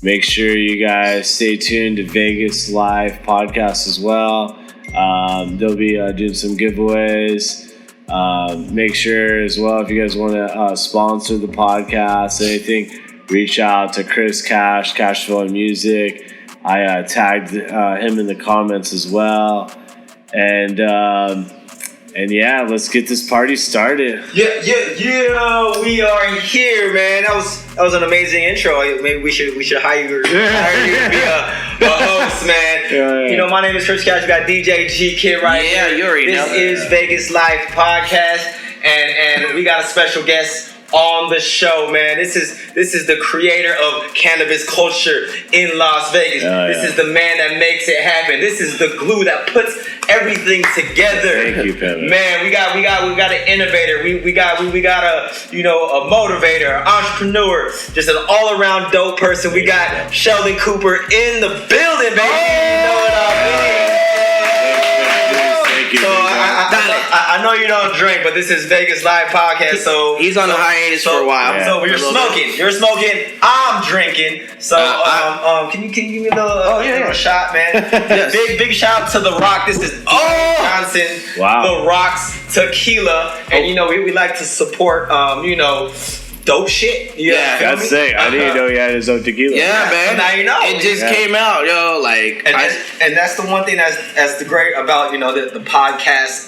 Make sure you guys stay tuned to Vegaslife podcast as well. They'll be doing some giveaways. Make sure as well, if you guys want to sponsor the podcast, anything, reach out to Chris Cashville Music. I tagged him in the comments as well. And yeah, let's get this party started. Yeah, we are here, man. That was an amazing intro. Maybe we should hire you to be a host, man. Yeah. You know, my name is Chris Cash. We got DJ G Kid right here. Yeah, you already know. This is Vegaslife podcast, and we got a special guest on the show, man. This is the creator of cannabis culture in Las Vegas. This is the man that makes it happen. This is the glue that puts everything together. Thank you, Pevin. Man, we got an innovator. We got a a motivator, an entrepreneur, just an all around dope person. We got Sheldon Cooper in the building, baby. You know what I mean? So I know you don't drink, but this is Vegaslife podcast. So he's on a hiatus for a while. Yeah. So you're smoking. I'm drinking. So can you give me a little shot, man? Yes. Big shout out to The Rock. This is Johnson. Wow. The Rock's tequila, and we like to support dope shit. Yeah, that's sick. I didn't know he had his own tequila. Yeah, man. Now you know. It just came out, yo. And that's the one thing that's the great about the podcast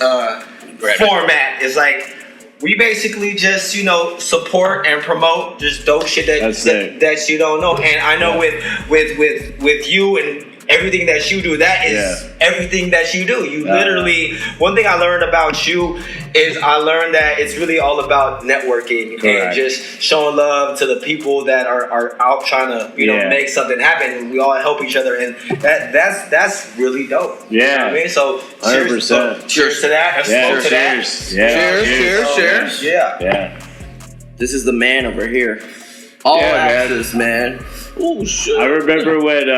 format is like we basically just support and promote just dope shit that you don't know. And I know with you and everything that you do, that is everything that you do. You literally, one thing I learned about you is I learned that it's really all about networking and just showing love to the people that are out trying to make something happen. And we all help each other, and that's really dope. Yeah, you know what I mean, so 100%. Cheers to that. Let's smoke to that. Cheers. Yeah. This is the man over here. All access, man. Oh shit. I remember when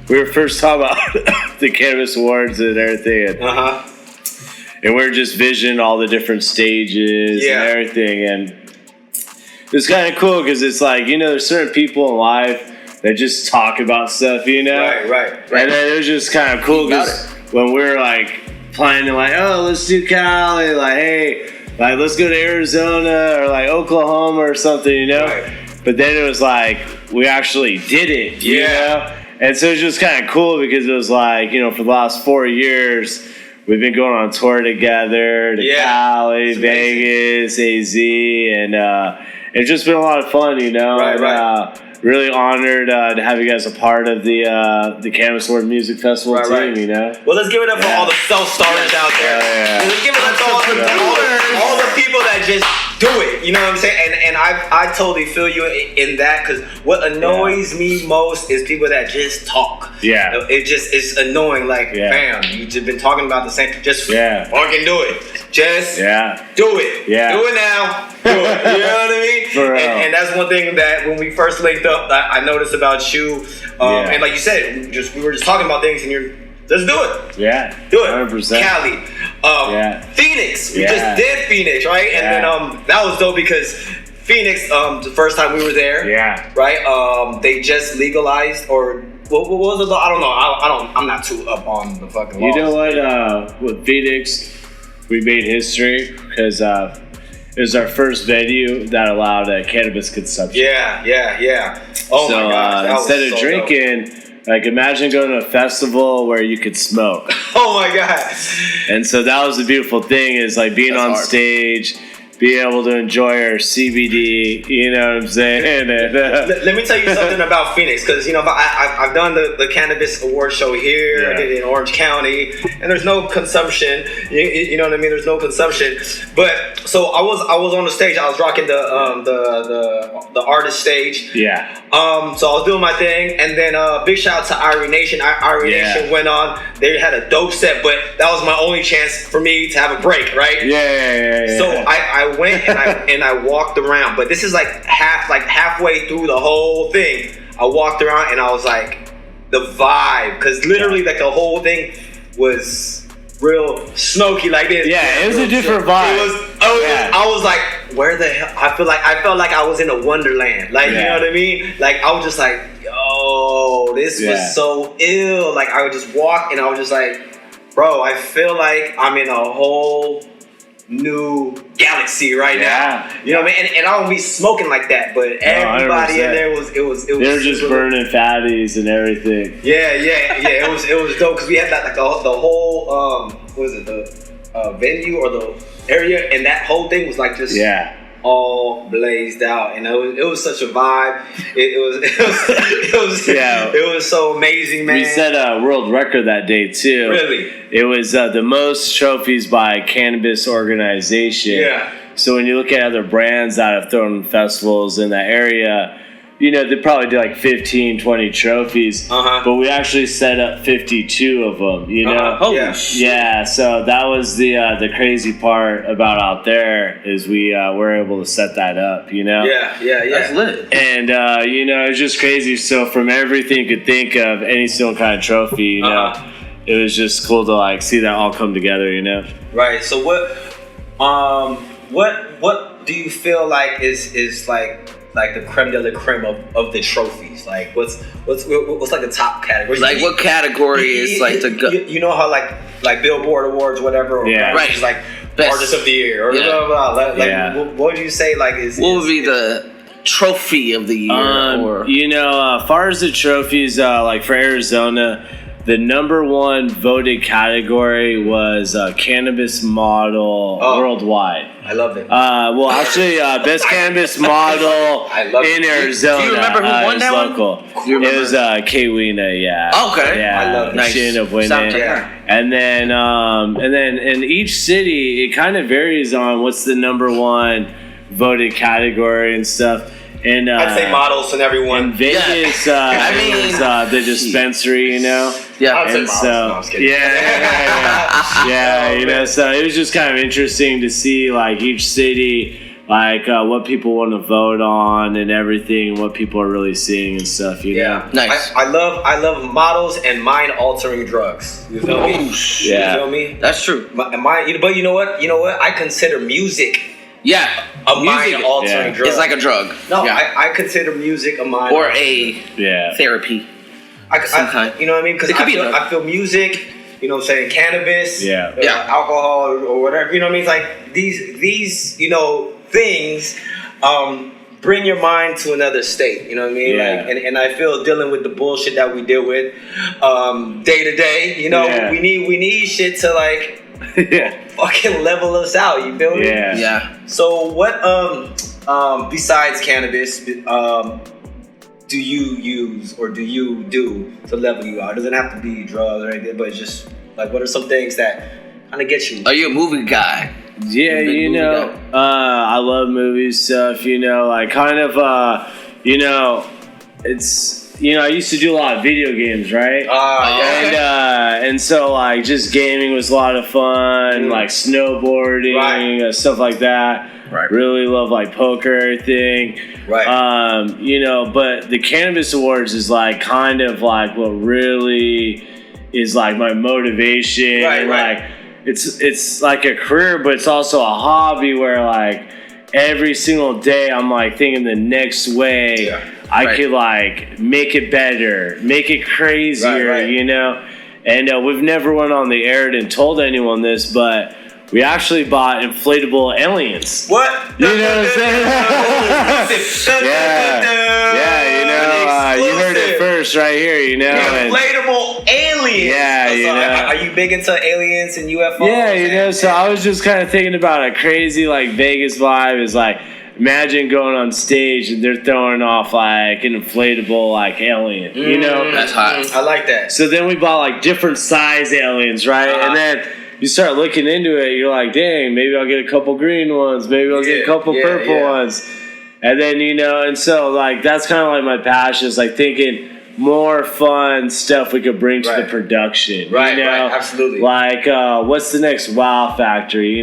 we were first talking about the Cannabis Awards and everything, and we were just visioning all the different stages and everything, and it's kind of cool because it's like, there's certain people in life that just talk about stuff, Right. And then it was just kind of cool because when we were like planning, like, oh, let's do Cali, like, hey, like, let's go to Arizona or like Oklahoma or something, Right. But then it was like, we actually did it, you know? And so it's just kind of cool because it was like, for the last 4 years, we've been going on tour together to Cali, Vegas, AZ, and it's just been a lot of fun, Right. Really honored to have you guys a part of the Cannabis World Music Festival team, Well, let's give it up for all the self-starters out there. Let's give it up to all the people that just do it. You know what I'm saying? And I totally feel you in that, because what annoys me most is people that just talk. Yeah. It's annoying. Like, bam, you've just been talking about the same. Just fucking do it. Just do it. Yeah. Do it now. Do it. You know what I mean? And that's one thing that when we first linked up, I noticed about you. And like you said, we were just talking about things, and let's do it. Yeah. Do it. 100%. Cali. Phoenix. We just did Phoenix, right? And then that was dope because Phoenix, the first time we were there, right? They just legalized, or what was it? I don't know. I'm not too up on the fucking laws. You know what? With Phoenix, we made history because it was our first venue that allowed cannabis consumption. Yeah. Oh my gosh. Instead of drinking, like, imagine going to a festival where you could smoke. Oh my god. And so that was the beautiful thing, is like being on stage, being able to enjoy our CBD, you know what I'm saying? Let me tell you something about Phoenix, because I've done the cannabis award show here. I did it in Orange County, and there's no consumption. You know what I mean? There's no consumption. But so I was on the stage. I was rocking the artist stage. Yeah. So I was doing my thing, and then big shout out to Irie Nation. Irie Nation went on. They had a dope set, but that was my only chance for me to have a break, right? Yeah. So I went and I walked around, but this is halfway through the whole thing. I walked around and I was like, the vibe, because literally like the whole thing was real smoky like this. Yeah, it was a different vibe. I was like, where the hell? I felt like I was in a wonderland. Like, you know what I mean? Like, I was just like, yo, this was so ill. Like, I would just walk and I was just like, bro, I feel like I'm in a whole new galaxy right now. You know what I mean? And I don't be smoking like that, but everybody 100%. In there was they were just burning fatties and everything. Yeah. It was dope because we had like the whole what was it, the venue or the area, and that whole thing was like just all blazed out, and it was such a vibe. It was so amazing, man. We set a world record that day too. Really? It was the most trophies by a cannabis organization. Yeah. So when you look at other brands that have thrown festivals in that area, you know, they probably do like 15, 20 trophies. But we actually set up 52 of them, you know? Holy shit. Yeah, so that was the crazy part about out there is we were able to set that up, you know? Yeah. That's lit. And, you know, it's just crazy. So from everything you could think of, any single kind of trophy, you know, it was just cool to like see that all come together, you know? Right. So what do you feel like is like the creme de la creme of the trophies? Like what's like the top category? Like what category is like the you know how like Billboard Awards or whatever, or right, is like Best Artist of the Year or blah blah blah. Like what would you say like is what would be the trophy of the year? Or you know, as far as the trophies, like for Arizona, the number one voted category was cannabis model worldwide. I love it. Well, actually, best cannabis model in Arizona. Do you remember who won that local. One? It was Kawina, Okay. Yeah, I love it. Nice. She ended up winning. And then in each city, it kind of varies on what's the number one voted category and stuff. And I'd say models and everyone. In Vegas, I mean, it was the dispensary, you know. Yeah, I'd say and models. so No, I was kidding. yeah, you know. So it was just kind of interesting to see like each city, like what people want to vote on and everything, what people are really seeing and stuff. You know? Nice. I love models and mind altering drugs. You feel me? You feel me? That's true. But you know what? I consider music. Yeah, a mind-altering drug. It's like a drug. No, I consider music a mind or a therapy. Some kind. You know what I mean? Because I feel music. You know what I'm saying? Cannabis. Alcohol or whatever. You know what I mean? It's like these things bring your mind to another state. You know what I mean? Yeah. Like, and I feel dealing with the bullshit that we deal with day to day. You know, we need shit to like. Fucking level us out, you feel me? Yeah. So what besides cannabis do you use or do you do to level you out? It doesn't have to be drugs or anything, but it's just like what are some things that kind of get you? Are you a movie guy? Yeah, you know, I love movie stuff, you know, like kind of it's I used to do a lot of video games, right? And so like just gaming was a lot of fun, like snowboarding, stuff like that. Right. Really love like poker, everything. Right. But the Cannabis Awards is like kind of like what really is like my motivation. Right. Like it's like a career, but it's also a hobby where like every single day I'm like thinking the next way I could like make it better, make it crazier, you know? And we've never went on the air and told anyone this, but we actually bought inflatable aliens. What? You know what I'm saying? You heard it first right here, you know? Inflatable aliens. Yeah, you know. Are you big into aliens and UFOs? Yeah, you know, so I was just kind of thinking about a crazy like Vegas vibe is like, imagine going on stage and they're throwing off like an inflatable like alien, you know? That's hot. I like that. So then we bought like different size aliens, right? And then you start looking into it, you're like, dang, maybe I'll get a couple green ones, maybe I'll get a couple purple ones. And then, and so like that's kind of like my passion is like thinking more fun stuff we could bring to the production. Right, absolutely. Like, what's the next wow factor, I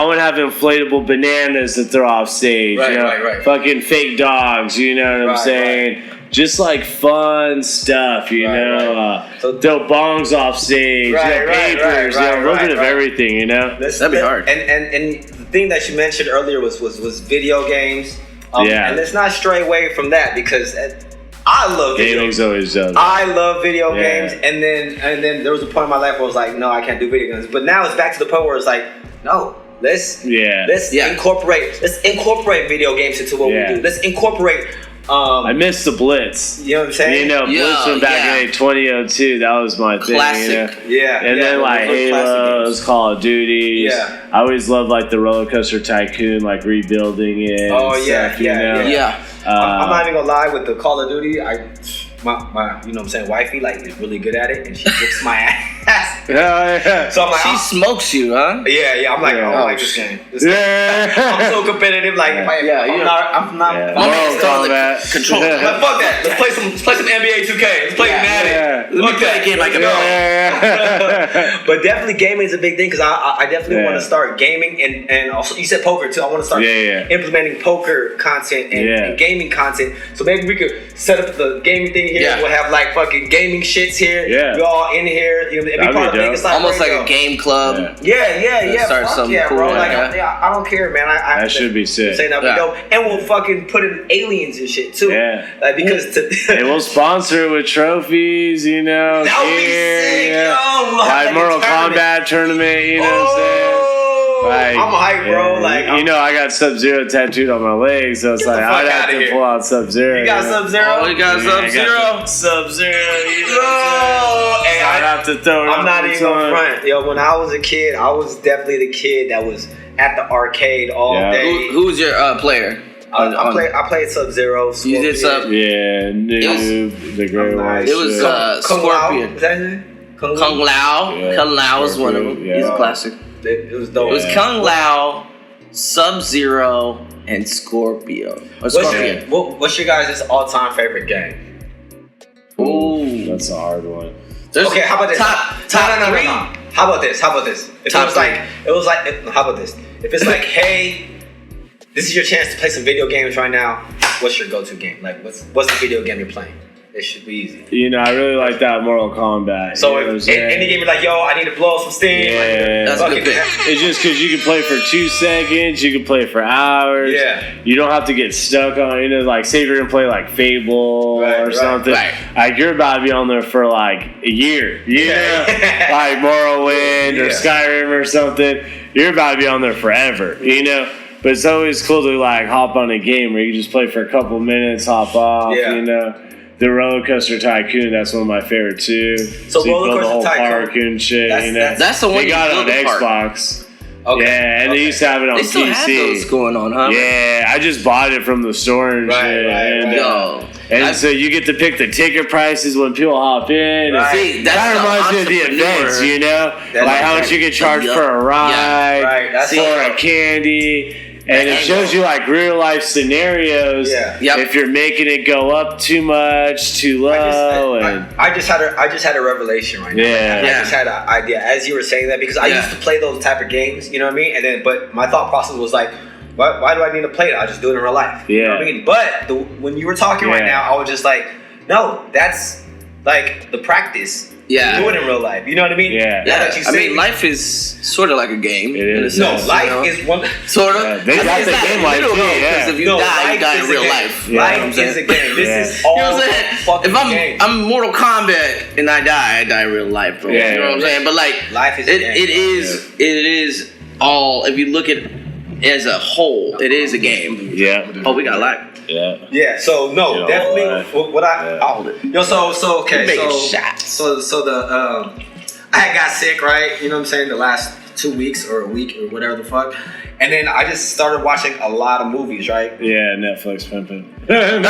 want to have inflatable bananas to throw off stage. Right. Fucking fake dogs, you know what I'm saying? Right. Just like fun stuff, So throw bongs off stage, papers, a little bit of everything, That'd be hard. And the thing that you mentioned earlier was video games. And let's not stray away from that because I love gaming's always done. I love video games, and then there was a point in my life where I was like, no, I can't do video games. But now it's back to the point where it's like, no, let's incorporate video games into what we do. Let's incorporate. I miss the Blitz. You know what I'm saying? Blitz from back in 2002. That was my classic. thing. And then like Halo's, Call of Duty. I always loved like the Roller Coaster Tycoon, like rebuilding it. Oh stuff, I'm not even gonna lie, with the Call of Duty, my you know what I'm saying, wifey like is really good at it, and she whips my ass. So I'm like, she smokes you, huh? Yeah. I'm like, I like this game. I'm so competitive. Like, I'm not. Moral combat. Control. But fuck that. Let's play some NBA 2K. Let's play Madden. Let me play a game like a But definitely gaming is a big thing, because I definitely want to start gaming, and also you said poker too. I want to start implementing poker content and gaming content. So maybe we could set up the gaming thing here. We'll have like fucking gaming shits here. We're all in here. You know, it'd be part of Vegaslife. Almost like a game club. Start something cool, bro. Like, I don't care, man. That should be sick. Say that, and we'll fucking put in aliens and shit too. Like, because and we'll sponsor it with trophies. You know, that would be sick, yo. Like Mortal Kombat tournament. You know what I'm saying? Like, I'm hype, bro. Like, I got Sub-Zero tattooed on my leg, so it's like I'd have to pull out Sub-Zero. You got Sub-Zero? Oh, you got Sub-Zero? Sub-Zero. Hey, I'd have to throw it. I'm not even on front. Yo, when I was a kid, I was definitely the kid that was at the arcade all day. Who was your player? I played Sub-Zero. You did Sub? Yeah, Noob, the Great White. It was Scorpion. Is that his name? Kung Lao. Yeah. Kung Lao was one of them. He's a classic. It was dope. It was Kung Lao, Sub-Zero, and Scorpion. What's your guys' all-time favorite game? Ooh, that's a hard one. Okay, how about this? Top three. No. How about this? If how about this? If it's like, hey, this is your chance to play some video games right now. What's your go-to game? Like, what's the video game you're playing? It should be easy. I really like that Mortal Kombat. So if any game you're like, yo, I need to blow some steam. That's a good thing. It's just because you can play for 2 seconds, you can play for hours. You don't have to get stuck on, like say if you're gonna play like Fable or something. Like you're about to be on there for like a year. Like Morrowind or Skyrim or something. You're about to be on there forever. But it's always cool to like hop on a game where you just play for a couple minutes, hop off. The Roller Coaster Tycoon, that's one of my favorite too. So Roller Coaster Tycoon, park and shit. That's the one they got it on Xbox. And they used to have it on PC. They still have those going on, huh? Yeah, I just bought it from the store and shit. And so you get to pick the ticket prices when people hop in. See, that reminds me of the events, like how much you get charged for a ride, for a candy. And it shows you like real life scenarios. If you're making it go up too much, too low, I just had a revelation right now. I just had an idea as you were saying that, because I used to play those type of games. You know what I mean? And then, but my thought process was like, why do I need to play it? I'll just do it in real life. You know what I mean? But when you were talking right now, I was just like, no, that's like the practice. Do it in real life. You know what I mean? I mean, life is sort of like a game. It is. Life is one. Sort of. They got the game like because if you die, you die in real life. Life is a game. This is all fucking game. If I'm Mortal Kombat and I die in real life, bro. You know what I'm saying? But like, life is a game. It is all. If you look at it as a whole, it is a game. Oh, we got life. So no, definitely. What I hold it. So okay. So I had got sick, right? You know what I'm saying? The last 2 weeks or a week or whatever the fuck. And then I just started watching a lot of movies, right? Netflix pimping. I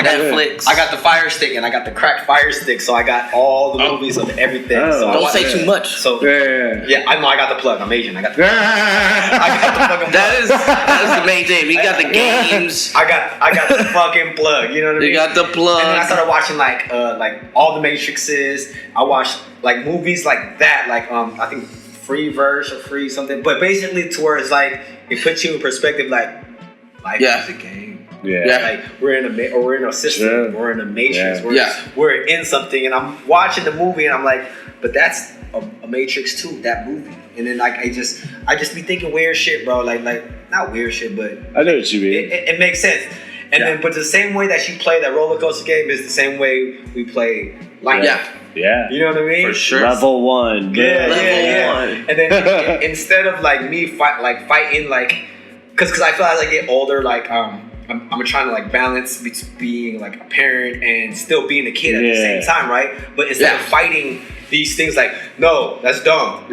got Netflix. I got the Fire Stick and I got the cracked Fire Stick, so I got all the movies of everything. So don't say too much. So I know I got the plug. I'm Asian. I got the fucking plug. That is the main thing. We got the games. I got the fucking plug. You know what I mean? You got the plug. And then I started watching like all the Matrixes. I watched like movies like that. Like I think Free Verse or Free something. But basically to where it's like it puts you in perspective. Like life is a game. Like we're in a system. We're in a matrix. We're in something, and I'm watching the movie, and I'm like, but that's a Matrix too. That movie, and then like I just be thinking weird shit, bro. Like not weird shit, but I know what you mean. It makes sense. And then, but the same way that you play that roller coaster game is the same way we play life. Yeah. You know what I mean? For sure. Level 1. Level 1. And then instead of like me fighting like, cause I feel as I get older, like I'm trying to like balance being like a parent and still being a kid at the same time, right? But instead of fighting these things, like, no, that's dumb.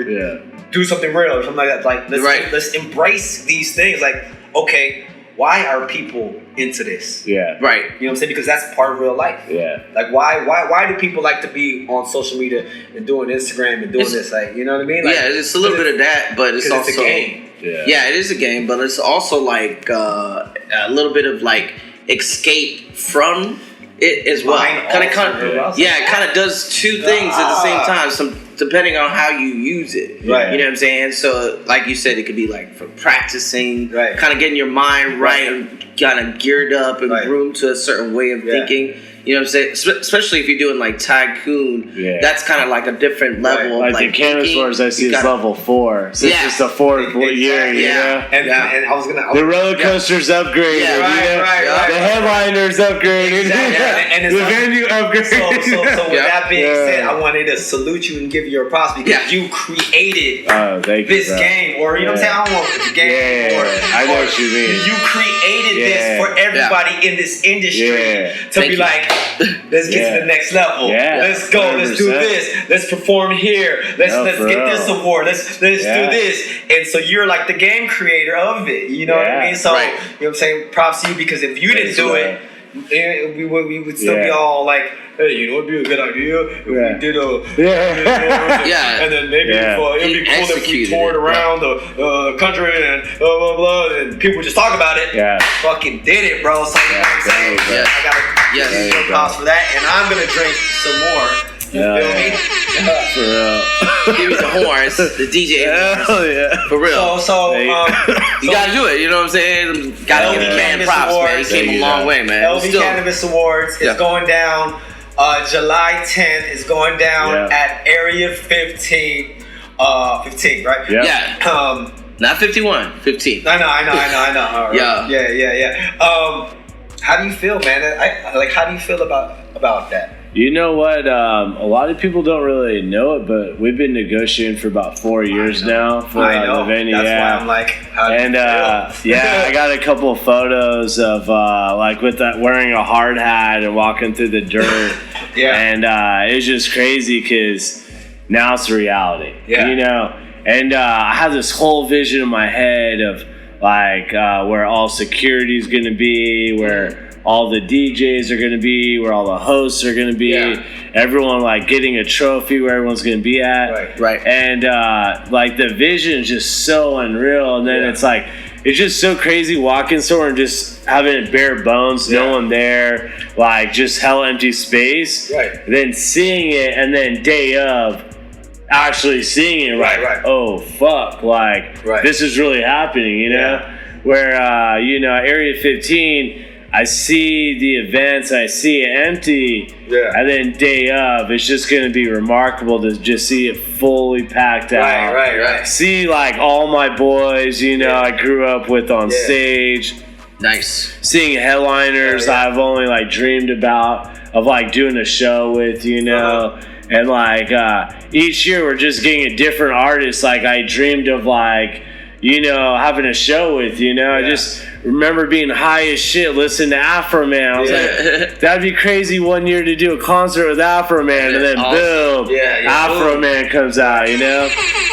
Do something real or something like that. Like let's embrace these things. Like, okay, why are people into this? Yeah. Right. You know what I'm saying? Because that's part of real life. Yeah. Like why do people like to be on social media and doing Instagram and doing this? Like, you know what I mean? Like, it's a little bit of that, but it's also a game. Yeah, it is a game, but it's also like a little bit of like escape from it as well. Kind of does two things at the same time. Depending on how you use it, right? You know what I'm saying. So, like you said, it could be like for practicing, right? Kind of getting your mind right, and kind of geared up and groomed to a certain way of thinking. You know what I'm saying? Especially if you're doing like tycoon, that's kind of like a different level. Like of like the canvas floors I see is level 4. So it's just a 4th year, you know? And I was gonna... the roller coaster's upgraded, right. The headliner's upgraded. And the venue upgraded. So with that being said, I wanted to salute you and give you your props because you created this game. Or, you know what I'm saying? I don't want the game. I know what you mean. You created this for everybody in this industry to be like, let's get to the next level. Let's go. 100%. Let's do this. Let's perform here. Let's get this award. Let's do this. And so you're like the game creator of it. You know what I mean? So you know what I'm saying? Props to you because if you didn't do it, we would still be all like, hey, you know, it'd be a good idea if we did and then maybe it'd be cool if we toured around the country and blah blah blah, and people just talk about it. Fucking did it, bro. So you know what I'm saying? I gotta give you props for that, and I'm gonna drink some more. You feel me? For real. Give me the horns, the DJ horns. For real. So you gotta do it. You know what I'm saying? Gotta give the man props, man. He came a long way, man. LV Cannabis Awards is going down. July 10th is going down at Area 15. 15, right? Yeah. Not 51, 15. I know. Right. Yeah. How do you feel, man? How do you feel about that? You know what? A lot of people don't really know it, but we've been negotiating for about 4 years now for the venue. That's why I'm like, how do you feel? I got a couple of photos of like with that wearing a hard hat and walking through the dirt. And it's just crazy because now it's a reality. You know, and I have this whole vision in my head of like where all security is going to be, where all the DJs are going to be, where all the hosts are going to be, everyone like getting a trophy where everyone's going to be at. Right. And like the vision is just so unreal. And then it's like, it's just so crazy walking somewhere and just having it bare bones, no one there, like just hell empty space. Then seeing it and then day of actually seeing it, oh fuck, like this is really happening, you know? Where, you know, Area 15, I see the events, I see it empty, and then day of, it's just going to be remarkable to just see it fully packed out. Right. See, like, all my boys, you know, I grew up with on stage. Nice. Seeing headliners I've only, like, dreamed about, of, like, doing a show with, you know. And, like, each year we're just getting a different artist, like, I dreamed of, like, you know, having a show with, you know. I just remember being high as shit listening to Afro Man. I was like, that'd be crazy one year to do a concert with Afro Man, and then boom, Afro Man comes out, you know.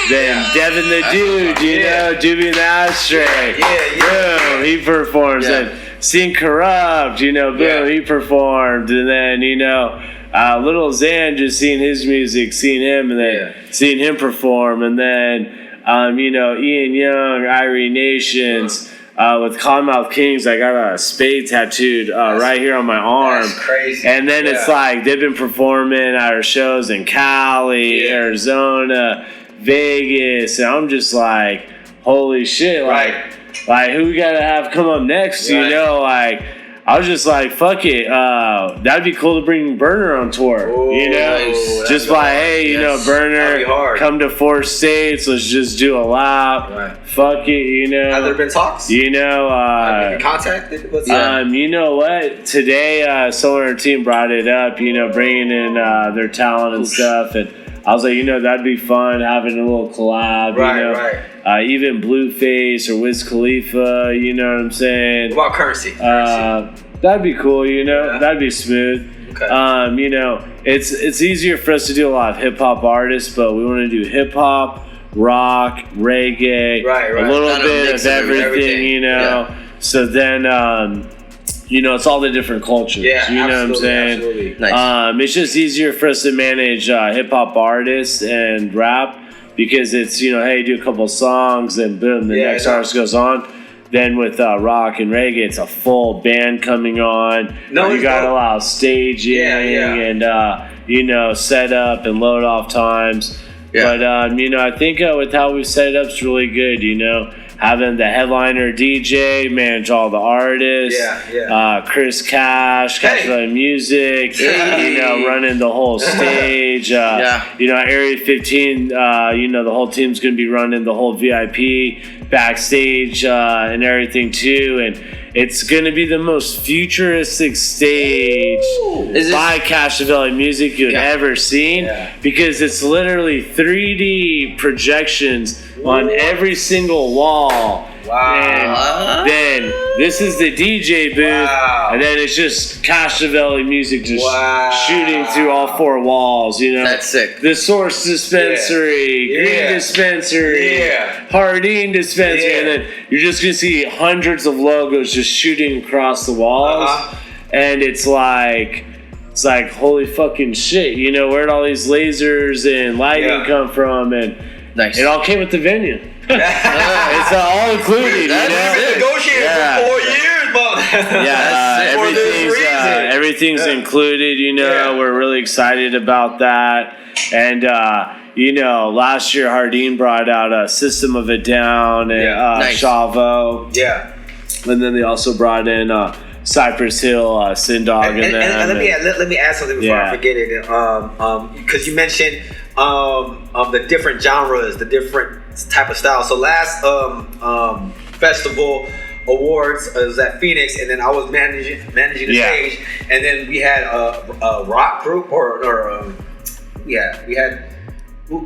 Then Devin the Dude, you know, Doobie and the Ashtray, boom, he performs. And seeing Corrupt, you know, boom, he performed. And then, you know, Little Xan, just seeing his music, seeing him, and then seeing him perform. And then, you know, Ian Young, Irie Nations, with Cottonmouth Kings, I got a spade tattooed right here on my arm. That's crazy. And then it's like they've been performing at our shows in Cali, Arizona, Vegas, and I'm just like, holy shit, like who we gotta have come up next? You know, like I was just like, fuck it. That'd be cool to bring Burner on tour. Ooh, you know, nice. just by hey, you know, Burner, come to 4 states. Let's just do a lap. Right. Fuck it, you know. Have there been talks? You know, have you been contacted? You know what? Today, someone on our team brought it up. You know, bringing in their talent and stuff, and I was like, you know, that'd be fun having a little collab. Right, you know? right. Even Blueface or Wiz Khalifa. You know what I'm saying? What about Currency? That'd be cool. You know, that'd be smooth. Okay. You know, it's easier for us to do a lot of hip hop artists, but we want to do hip hop, rock, reggae, a little bit of everything. You know, so then. You know, it's all the different cultures. Yeah, you know what I'm saying? Absolutely. Nice. It's just easier for us to manage hip hop artists and rap because it's, you know, hey, do a couple songs and boom, the next artist goes on. Then with rock and reggae, it's a full band coming on. You got a lot of staging and, you know, setup and load off times. Yeah. But, you know, I think with how we set it up, it's really good, you know. Having the headliner DJ manage all the artists, Chris Cash, music, you know, running the whole stage. You know, Area 15, you know, the whole team's going to be running the whole VIP backstage and everything too. And it's going to be the most futuristic stage by Cashavelli Music you've ever seen because it's literally 3D projections on every single wall. Wow. And then this is the DJ booth, and then it's just Cashavelli Music just shooting through all 4 walls, you know. That's sick. The Source Dispensary, Green Dispensary, Hardin Dispensary, and then you're just going to see hundreds of logos just shooting across the walls. And it's like, holy fucking shit, you know, where'd all these lasers and lighting come from? And it all came with the venue. It's all included, you know. We've been negotiating for 4 years, but everything's included. You know, we're really excited about that. And you know, last year Hardin brought out a System of a Down and Chavo. And then they also brought in Cypress Hill, Sindog, and let me add something before I forget it. Because you mentioned the different genres, the different type of styles. So last festival awards was at Phoenix, and then I was managing the stage, and then we had a rock group we had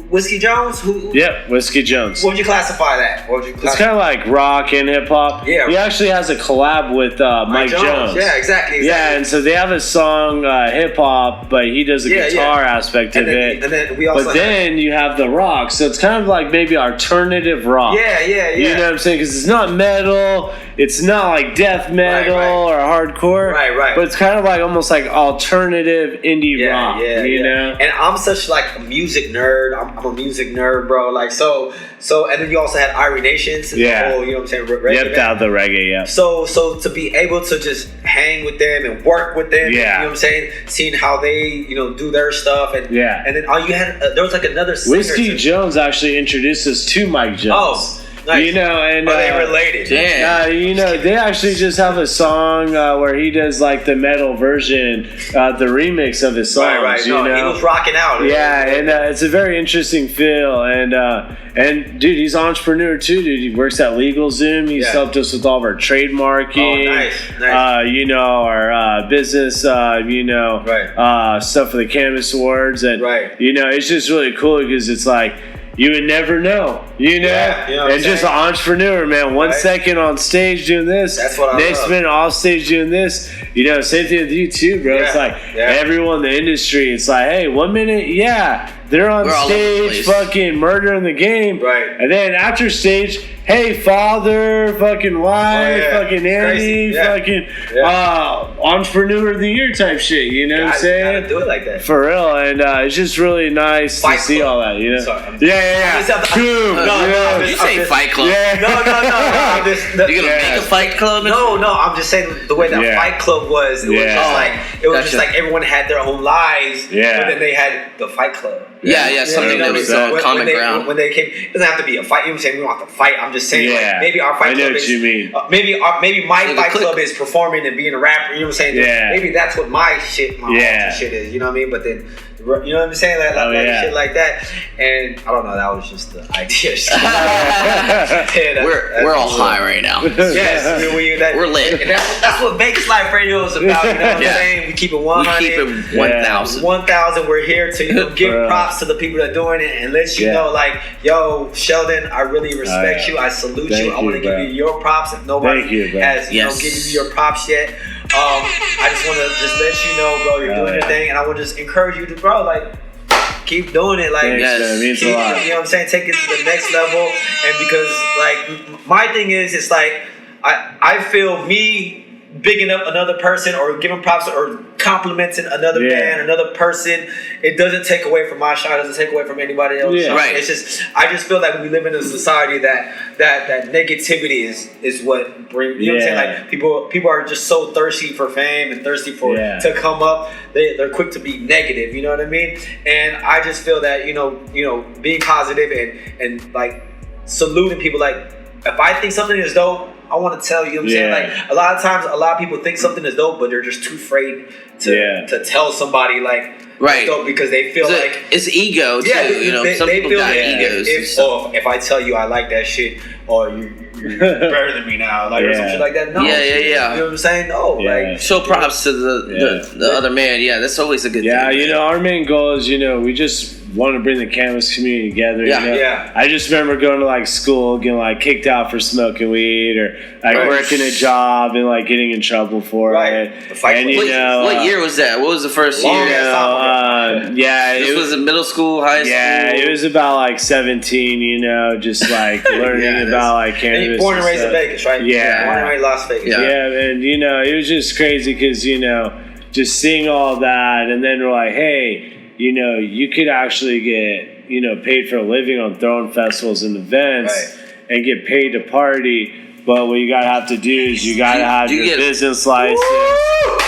Whiskey Jones. Whiskey Jones. What would you classify that? It's kind of like rock and hip hop. Yeah, he actually has a collab with Mike Jones. Yeah, exactly. Yeah, and so they have a song hip hop, but he does the guitar aspect of it. And then we also. But then you have the rock, so it's kind of like maybe alternative rock. Yeah. You know what I'm saying? Because it's not metal, it's not like death metal or hardcore. Right. But it's kind of like almost like alternative indie rock. You know? And I'm such like a music nerd. I'm a music nerd, bro. Like so, and then you also had Irie Nations. And the whole, you know what I'm saying? Reggae, the reggae, So to be able to just hang with them and work with them, you know what I'm saying? Seeing how they, you know, do their stuff, and then all you had, there was like another singer. Whiskey Jones actually introduced us to Mike Jones. Oh. Nice. You know, and are they related? You know, they actually just have a song where he does like the metal version, the remix of his songs. Right. You know, he was rocking out. And it's a very interesting feel. And dude, he's an entrepreneur too. Dude, he works at LegalZoom. He's helped us with all of our trademarking. Oh, nice. You know, our business. You know, stuff for the Cannabis Awards, and you know, it's just really cool because it's like. You would never know, you know? And just an entrepreneur, man. 1 second on stage doing this. That's what I Next love. minute off stage doing this. You know, same thing with you too, bro. It's like everyone in the industry, it's like, hey, 1 minute, they're on stage fucking murdering the game. And then after stage, hey, father, fucking wife, fucking Andy, fucking entrepreneur of the year type shit, you know what I'm saying? Gotta do it like that. For real, and it's just really nice to see all that, you know? Sorry, You say Fight Club. No. You gonna make a Fight Club? No, I'm just saying the way that Fight Club was. It was just like everyone had their own lives, but then they had the Fight Club. Something that was common ground. When they came, it doesn't have to be a fight. You know what I'm saying? We don't have to fight. I'm just saying, like, maybe our fight club is. Maybe my fight club is performing and being a rapper. You know what I'm saying? Yeah. Maybe that's what my shit is. You know what I mean? But then, you know what I'm saying? Like shit like that. And I don't know. That was just the idea. We're all high right now. Yes, we're lit. And that's what Vegaslife Radio is about. You know what I'm saying? We keep it 100. We keep it 1,000. 1,000. We're here to give props to the people that are doing it and let you know, like, yo, Sheldon, I really respect you. I salute you. I want to give you your props. If nobody has given you your props yet, I just want to let you know, bro, you're doing your thing, and I want to just encourage you to, bro, like, keep doing it. Like, it means a lot. You know what I'm saying? Take it to the next level. And because, like, my thing is, it's like, I feel me bigging up another person or giving props or complimenting another man, another person, it doesn't take away from my shine, it doesn't take away from anybody else. Yeah. Right. It's just, I just feel like we live in a society that negativity is what brings, you know what I'm saying? Like, people are just so thirsty for fame and thirsty for to come up. They're quick to be negative, you know what I mean? And I just feel that, you know, being positive and like saluting people, like, if I think something is dope, I want to tell you, what I'm saying? Like, a lot of times, a lot of people think something is dope, but they're just too afraid to tell somebody, like, it's dope, because they feel like it's ego too. You know, some people got egos. If I tell you I like that shit, or you're better than me now, like, or some shit like that. No, you know what I'm saying? No, like, show props to the other man. Yeah, that's always a good thing. Yeah, you know, our main goal is, you know, we just want to bring the cannabis community together. You know? I just remember going to, like, school, getting, like, kicked out for smoking weed, or like working a job and, like, getting in trouble for it. And you know, what year was that? What was the first year? This was in middle school, high school. Yeah, it was about like 17. You know, just like learning about like cannabis. And you're born and raised in Vegas, right? Yeah, born and raised in Las Vegas. Yeah, and you know, it was just crazy because, you know, just seeing all that, and then we're like, hey, you know, you could actually get, you know, paid for a living on throwing festivals and events and get paid to party. But what you gotta have to do is you gotta have your business license.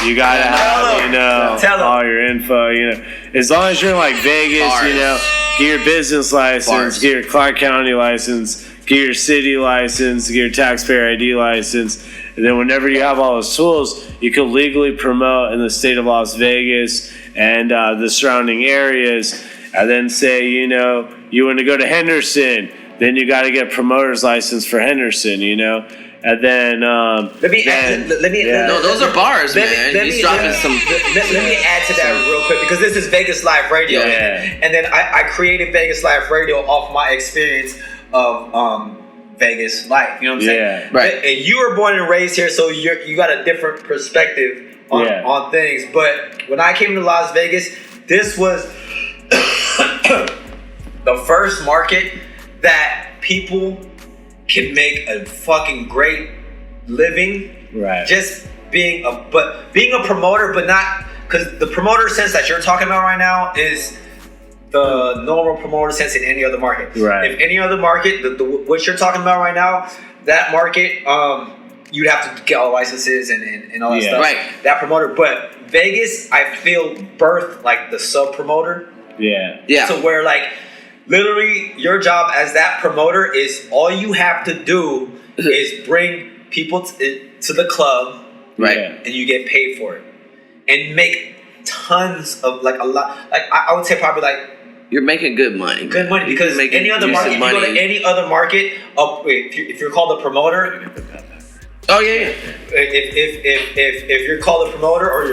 You gotta have, you know, all your info. You know, as long as you're in like Vegas, you know, get your business license, get your Clark County license, get your city license, get your taxpayer ID license, and then whenever you have all those tools, you can legally promote in the state of Las Vegas and the surrounding areas. And then say, you know, you want to go to Henderson, then you got to get a promoter's license for Henderson, you know. And then no, those are bars, man. He's dropping some. Let me add to that real quick, because this is Vegaslife Radio, and then I created Vegaslife Radio off my experience of Vegaslife. You know what I'm saying? Right. And you were born and raised here, so you got a different perspective on things. But when I came to Las Vegas, this was the first market that people can make a fucking great living, just being a promoter, but not, because the promoter sense that you're talking about right now is the normal promoter sense in any other market. If any other market, what you're talking about right now, that market, you'd have to get all the licenses and all that stuff. That promoter, but Vegas, I feel birthed like the sub promoter. So where, like, literally, your job as that promoter is all you have to do is bring people to the club, and you get paid for it, and make tons of, like, a lot. Like, I would say probably, like, you're making good money. Good money, because any other market, if you go to any other market, if you're called a promoter. Oh yeah. If you're called a promoter or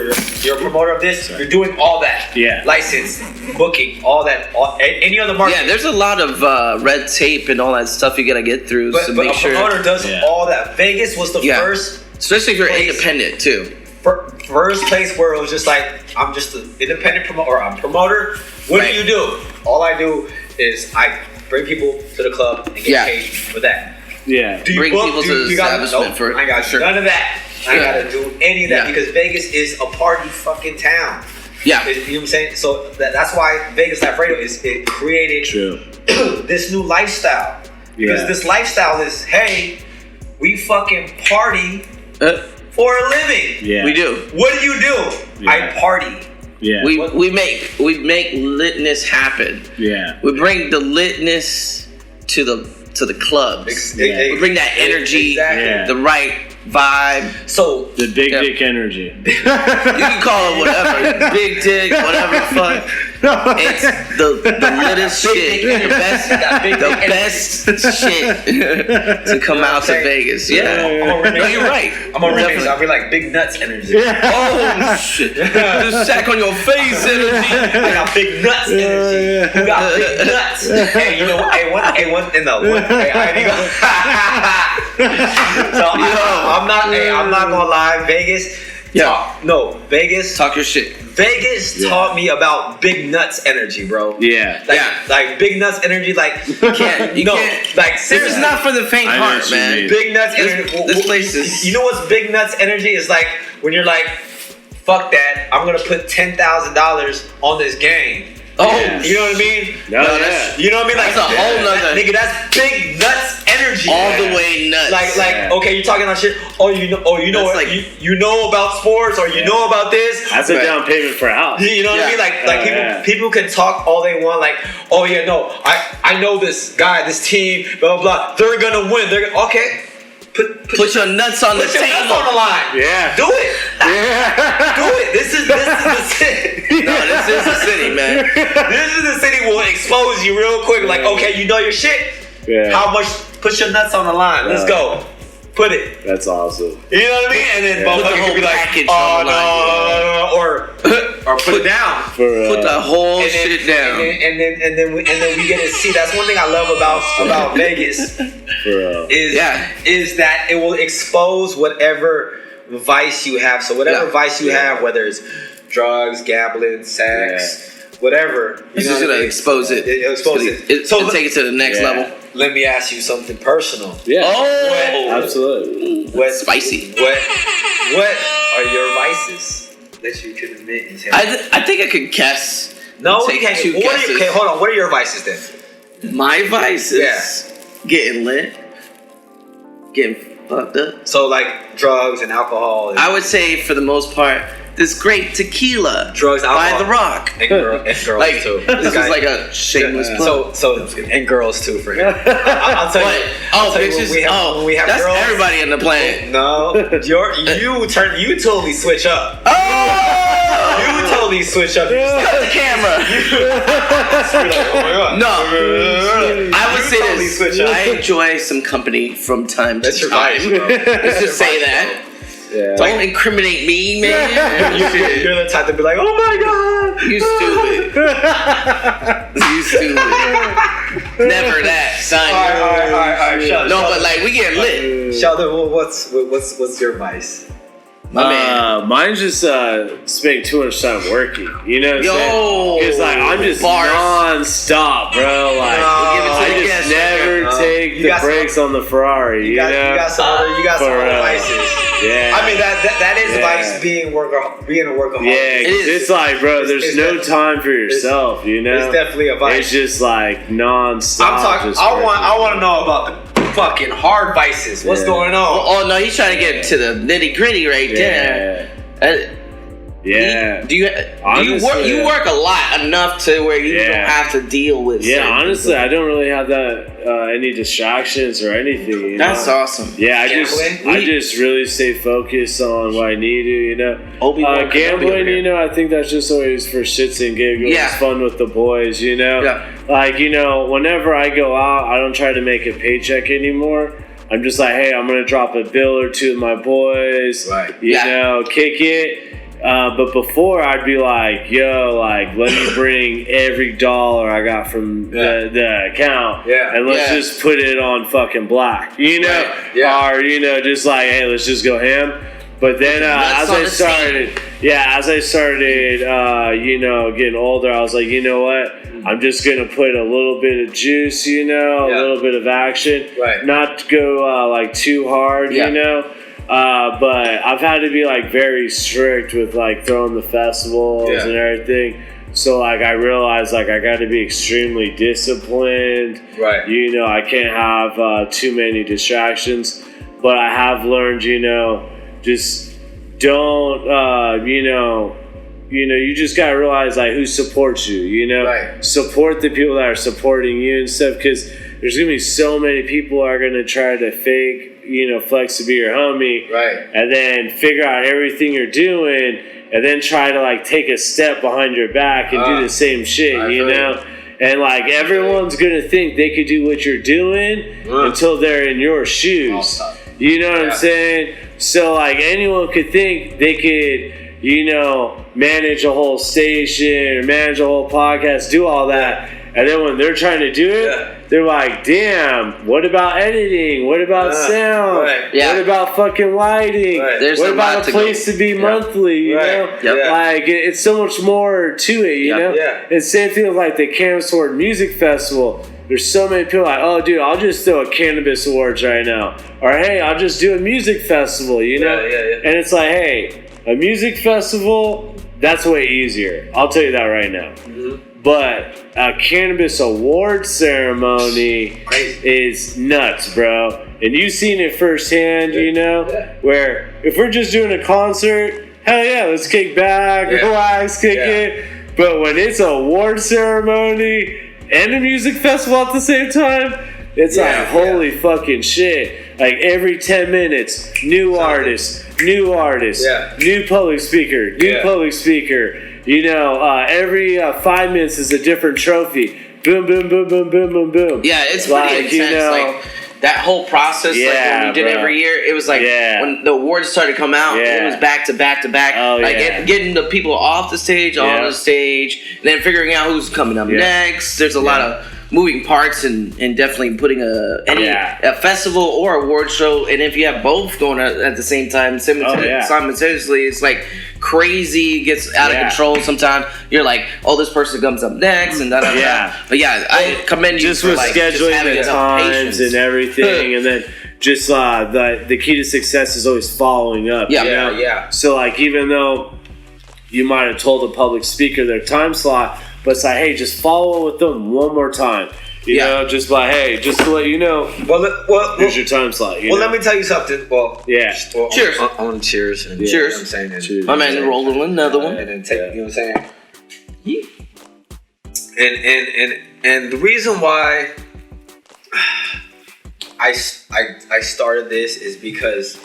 you're a promoter of this, you're doing all that. License, booking, all that. Any other market. Yeah, there's a lot of red tape and all that stuff you gotta get through. But a promoter does all that. Vegas was the first, especially if you're independent too. First place where it was just like, I'm just an independent promoter, or I'm a promoter. What do you do? All I do is I bring people to the club and get paid for that. Do you bring people to the establishment for I got none of that. I gotta do any of that because Vegas is a party fucking town. You know what I'm saying? So that's why Vegaslife Radio it created this new lifestyle. Because this lifestyle is, hey, we fucking party for a living. We do. What do? I party. We make litness happen. We bring the litness to to the clubs. Yeah. We bring that energy, Exactly. the right vibe. So the big dick energy. You can call it whatever, big dick, whatever the fuck. It's the littest shit, the best shit to come out to Vegas. Yeah, no, you're right. I'm gonna remix. I'll be like big nuts energy. Oh shit! Just sack on your face energy. I got big nuts energy. Who got big nuts? Hey, you know what? So I'm not gonna lie, Vegas. Vegas. Talk your shit. Vegas taught me about big nuts energy, bro. Yeah. Like big nuts energy, like you can't. Like seriously, this is not for the faint heart, man. Big nuts energy. This place is. You know what's big nuts energy? Is like when you're like, fuck that, I'm gonna put $10,000 on this game. Oh, you know what I mean? No, you know what I mean? Like that's a whole nother nigga. That's big nuts energy. All the way nuts. Like okay, you're talking about shit. You know what? Like, you know about sports, or you know about this. That's a down payment for a house. You know what I mean? People can talk all they want. Like, oh yeah, no, I know this guy, this team, blah blah blah. They're gonna win. Okay. Put your nuts on the table. Put your nuts on the line. Yeah. Do it. Yeah. Do it. This is the city. No, this is the city, man. This is the city will expose you real quick. Like, okay, you know your shit. Yeah. How much? Put your nuts on the line. Let's go. Put it. That's awesome. You know what I mean? And then put the whole could be like, package oh on the line. no, or put it down. Put the whole shit down. And then we get to see. That's one thing I love about Vegas. Is that it will expose whatever vice you have. So whatever vice you have, whether it's drugs, gambling, sex, whatever. It's just gonna expose it. Expose it. So take it to the next level. Let me ask you something personal. Yeah. Oh, absolutely. Spicy. What are your vices that you can admit? I think I could guess. No, take okay. two guesses. Okay, hold on. What are your vices then? My vices. Getting lit. Getting fucked up. So like drugs and alcohol. I would say for the most part, this great tequila. Drugs, alcohol. By The Rock. And girls like, too. This is like a shameless plug. So and girls too for him. I'll tell you. When we have that's girls, everybody on the planet. No, you totally switch up. You totally switch up. Cut the camera. Oh my god. No, I would say this. Switch up. I enjoy some company from time to time. That's your vice, bro. Let's just say that. Yeah. Don't incriminate me, man. You're the type to be like, oh my god, you stupid. You stupid. Never that, son. All right. Sheldon, but like we get lit. Sheldon, what's your vice? Mine's just spending too much time working. You know what I'm saying? Because like I'm just bars. non-stop, bro. Like I just never take the brakes on the Ferrari. You got some other vices. Yeah. I mean that is vice being a workaholic. Yeah, it's like, bro, there's no time for yourself. You know, it's definitely a vice. It's just like non-stop. I want to know about the fucking hard vices. What's going on? Oh no, he's trying to get to the nitty gritty right there. Do you work a lot enough to where you don't have to deal with? Yeah, honestly, I don't really have that any distractions or anything. That's awesome. Yeah, I just really stay focused on what I need to. You know, gambling. You know, I think that's just always for shits and giggles. Yeah. It's fun with the boys. You know, like whenever I go out, I don't try to make a paycheck anymore. I'm just like, hey, I'm gonna drop a bill or two with my boys. Right. You know, kick it. But before I'd be like, yo, like let me bring every dollar I got from the account and let's just put it on fucking black, you know, or just like, hey, let's just go ham. But then as I started, getting older, I was like, you know what? I'm just gonna put a little bit of juice, a little bit of action, not to go like too hard, you know. But I've had to be like very strict with like throwing the festivals and everything. So like I realized like I got to be extremely disciplined. Right. I can't have too many distractions. But I have learned, just don't, you just gotta realize like who supports you. Support the people that are supporting you and stuff, because there's gonna be so many people are gonna try to fake, flex to be your homie, right? And then figure out everything you're doing, and then try to like take a step behind your back and do the same shit, And like everyone's gonna think they could do what you're doing until they're in your shoes. You know what I'm saying? So like anyone could think they could, manage a whole station or manage a whole podcast, do all that. And then when they're trying to do it, they're like, damn, what about editing? What about sound? What about fucking lighting? What about a place to be monthly? You know? Like, it's so much more to it, you know? And same thing with like the Cannabis Award Music Festival. There's so many people like, oh, dude, I'll just throw a Cannabis Awards right now. Or, hey, I'll just do a music festival, And it's like, hey, a music festival, that's way easier. I'll tell you that right now. But a Cannabis Award ceremony is nuts, bro. And you've seen it firsthand, where if we're just doing a concert, hell yeah, let's kick back, relax, kick it. But when it's an award ceremony and a music festival at the same time, it's like, holy fucking shit. Like every 10 minutes, new artist, new public speaker, public speaker. Every 5 minutes is a different trophy. Boom, boom, boom, boom, boom, boom, boom. Yeah, it's pretty intense. Like that whole process, like when we did every year, it was like when the awards started to come out, it was back to back to back. Getting the people off the stage, on the stage, and then figuring out who's coming up next. There's a lot of moving parts and definitely putting a festival or award show, and if you have both going at the same time simultaneously, it's like crazy, gets out of control sometimes. You're like, oh, this person comes up next and da. But I commend you for with like scheduling just having the times and everything, and then just the key to success is always following up. So like, even though you might have told the public speaker their time slot, but it's like, hey, just follow with them one more time. You know, just like, hey, just to let you know. Well, here's your time slot. Let me tell you something. Cheers. On cheers. And cheers. I'm saying, cheers. My man rolling another one. And then take, you know what I'm saying? And the reason why I started this is because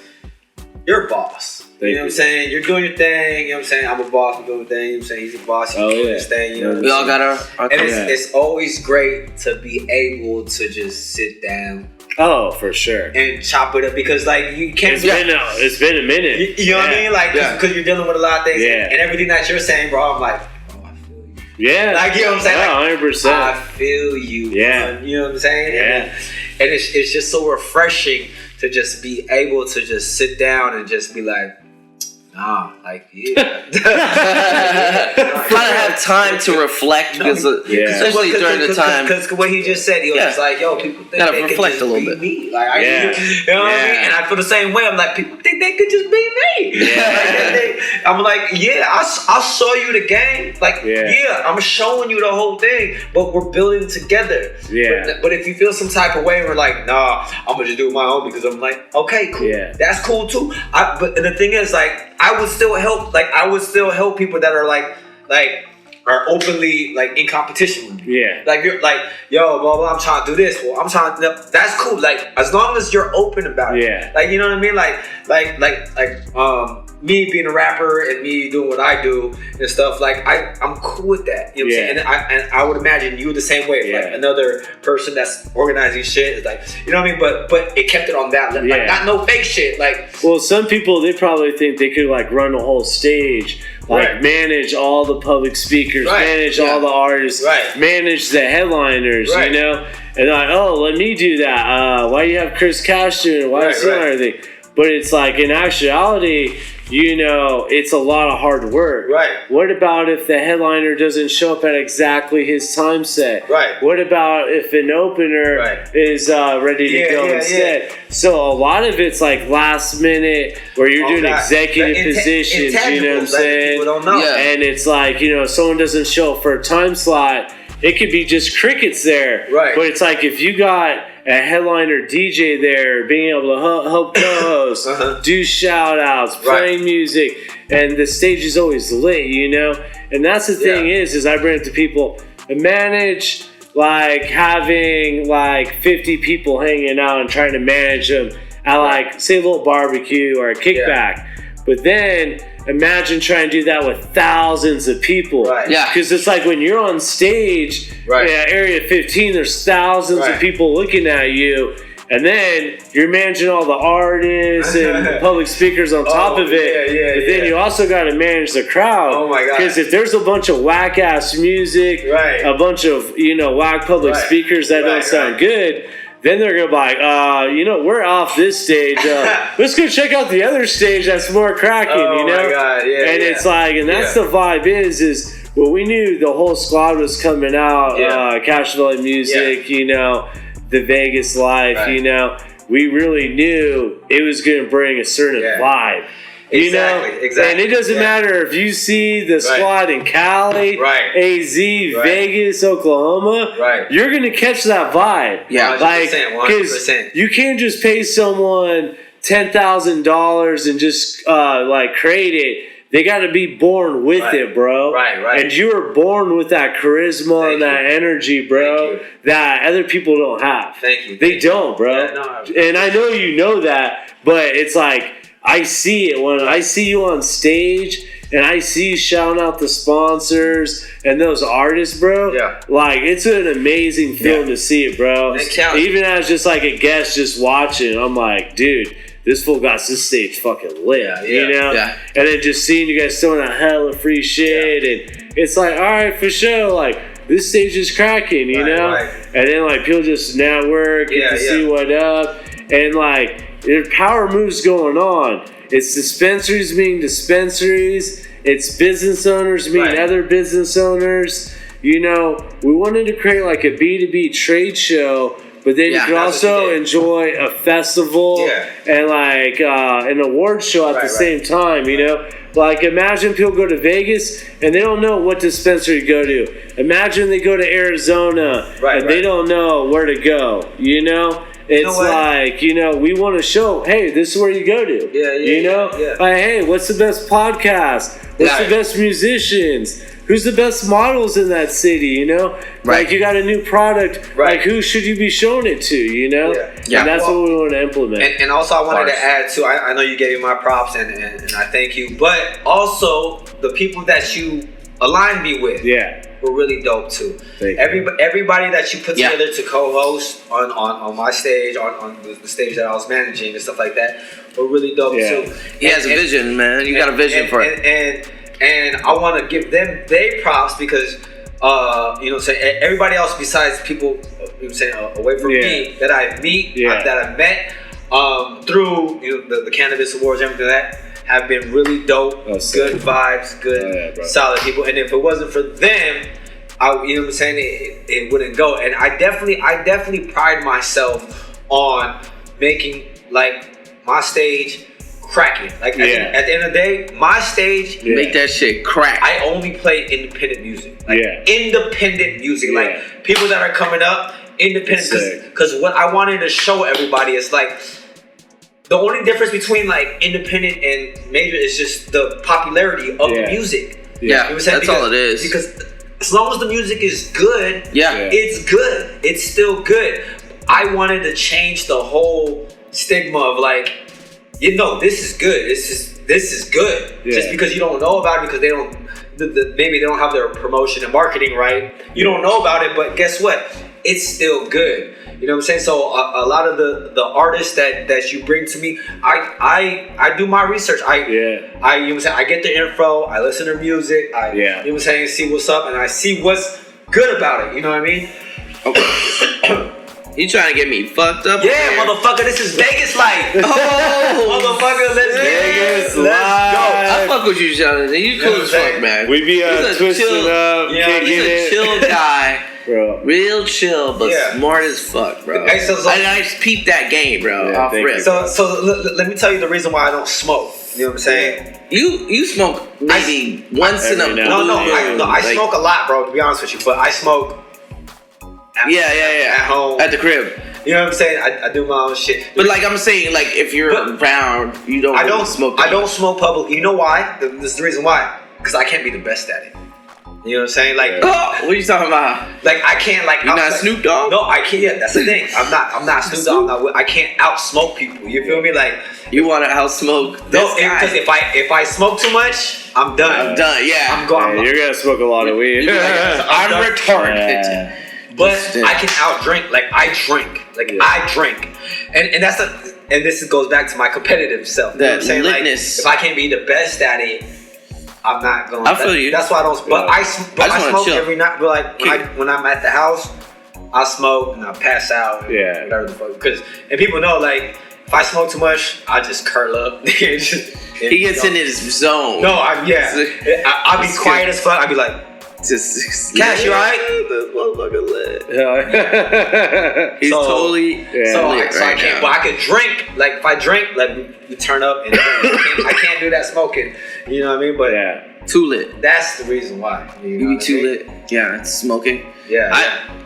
you're a boss. You know what I'm saying? You're doing your thing. You know what I'm saying? I'm a boss. I'm doing my thing. You know what I'm saying? He's a boss. He's doing his thing. You know, we all got our and it's always great to be able to just sit down. Oh, for sure. And chop it up, because like you can't. It's been a minute. You know what I mean? Like, because you're dealing with a lot of things, and everything that you're saying, bro. I'm like, oh, I feel you. Yeah. Like, you know what I'm saying? Like, 100%. I feel you. Yeah. You know what I'm saying? Yeah. And it's just so refreshing to just be able to just sit down and just be like, kind of have time to reflect, because especially during the time, because what he just said, he was like, yo, people think gotta they reflect could just a little be bit. me. Like, you know what I mean? And I feel the same way. I'm like, people think they could just be me. I'm like, I'll show you the game. Like, I'm showing you the whole thing, but we're building together. But if you feel some type of way, we're like, nah, I'm gonna just do it my own, because I'm like, okay, cool, that's cool too. But the thing is, like, I would still help people that are like are openly like in competition with me. Like, you're like, yo, blah blah, I'm trying to do this. Well, I'm trying to, that's cool. Like, as long as you're open about it. Like, you know what I mean? Like me being a rapper and me doing what I do and stuff, like I'm cool with that. You know what I'm saying? And I would imagine you the same way. Like, another person that's organizing shit is like, you know what I mean? But it kept it on that level. Like, not no fake shit. Like, well, some people, they probably think they could like run a whole stage, like manage all the public speakers, manage all the artists, manage the headliners, you know? And like, oh, let me do that. Why do you have Chris Cash doing it? Why is he everything? But it's like, in actuality, you know, it's a lot of hard work. What about if the headliner doesn't show up at exactly his time set? What about if an opener is ready to go instead? So a lot of it's like last minute, where you're doing executive positions, you know what I'm saying? People don't know. And it's like, you know, if someone doesn't show up for a time slot, it could be just crickets there. But it's like, if you got a headliner DJ there, being able to help co-host, do shout-outs, play music, and the stage is always lit, you know? And that's the thing is I bring it to people, manage like having like 50 people hanging out and trying to manage them at like say a little barbecue or a kickback. But then imagine trying to do that with thousands of people. Right. Yeah. Because it's like when you're on stage at Area 15, there's thousands of people looking at you. And then you're managing all the artists and the public speakers on top of it. But then you also got to manage the crowd. Oh my God. Because if there's a bunch of whack ass music, a bunch of whack public speakers that don't sound good, then they're gonna be like, we're off this stage. Let's go check out the other stage that's more cracking. Oh my God. Yeah. And it's like, and that's the vibe is. Well, we knew the whole squad was coming out. Cash Valley Music, the Vegaslife, we really knew it was going to bring a certain vibe. Exactly. And it doesn't matter if you see the squad in Cali, AZ, Vegas, Oklahoma, you're going to catch that vibe. Yeah, 100%. Because you can't just pay someone $10,000 and just create it. They got to be born with it, bro. Right. And you were born with that charisma and that energy, bro, that other people don't have. Thank you. They don't, bro. And I know you know that, but it's like, I see it when I see you on stage and I see you shouting out the sponsors and those artists, bro. Yeah. Like, it's an amazing feeling to see it, bro. Even as just like a guest just watching, I'm like, dude, this fool got this stage fucking lit, And then just seeing you guys throwing out hella free shit, and it's like, all right, for sure, like, this stage is cracking, you know? And then, like, people just network, get to see what up, and, like, there are power moves going on. It's dispensaries meeting dispensaries, it's business owners meeting other business owners. We wanted to create, like, a B2B trade show, but then you can also enjoy a festival and like an award show at the same time, Like, imagine people go to Vegas and they don't know what dispensary to go to. Imagine they go to Arizona and they don't know where to go, It's like, we want to show, hey, this is where you go to. Like, hey, what's the best podcast? What's the best musicians? Who's the best models in that city, Like, you got a new product, like, who should you be showing it to, And that's what we want to implement. And also, I wanted to add, too, I know you gave me my props, and I thank you, but also, the people that you aligned me with were really dope, too. Everybody that you put together to co-host on my stage, on the stage that I was managing and stuff like that, were really dope, too. He has a vision, man. You got a vision for it. And I want to give them their props because, everybody else besides people, away from me that I meet, that I met through the Cannabis Awards, everything like that, have been really dope, good vibes, good, solid people. And if it wasn't for them, it wouldn't go. And I definitely pride myself on making like my stage cracking. Like at the end of the day, my stage make that shit crack. I only play independent music. Like independent music. Like people that are coming up, independent. Because what I wanted to show everybody is like the only difference between like independent and major is just the popularity of the music. That's all it is. Because as long as the music is good, it's good. It's still good. I wanted to change the whole stigma of like, this is good. This is good. Just because you don't know about it because they don't, maybe they don't have their promotion and marketing right. You don't know about it, but guess what? It's still good. You know what I'm saying? So a lot of the artists that you bring to me, I do my research. I get the info. I listen to music. See what's up, and I see what's good about it. You know what I mean? Okay. You trying to get me fucked up? Yeah, motherfucker, this is Vegaslife. Motherfucker, let's Vegas. Let's go. I fuck with you, Sheldon. You cool as fuck, man. We be twisting up, he's a chill guy. Bro. Real chill, but smart as fuck, bro. Hey, I peeped that game, bro. Off rip. So let me tell you the reason why I don't smoke. You know what I'm saying? You smoke maybe once in a blue moon. I smoke a lot, bro, to be honest with you. But I smoke at home. At the crib. You know what I'm saying? I do my own shit. But like I'm saying, like if you're around, you don't smoke. I don't smoke public. You know why? This is the reason why. Because I can't be the best at it. You know what I'm saying? Like, what are you talking about? Like I can't like. You're not like, Snoop Dogg? No, I can't. Yeah, that's the thing. I'm not Snoop Dogg. I can't out smoke people. You feel me? Like you want to out smoke? No, because if I smoke too much, I'm done. I'm done. Yeah, I'm going. Yeah, you're gonna smoke a lot of weed. I'm retarded. Yeah. But I can out drink. Like I drink. I drink, and that's and this goes back to my competitive self. You know what I'm saying? Like if I can't be the best at it, I'm not going. I feel you. That's why I don't. But I smoke every night. But like when I'm at the house, I smoke and I pass out. Yeah. Whatever the fuck. And people know like if I smoke too much, I just curl up. He gets in his zone. No, I'll be quiet as fuck. I'll be like. Just Cash, you alright? This motherfucker lit. He's So totally lit I can't. But I could drink. Like if I drink, like we turn up and drink. I can't do that smoking. You know what I mean? But yeah, too lit. That's the reason why. You be too lit. Yeah, it's smoking. Yeah.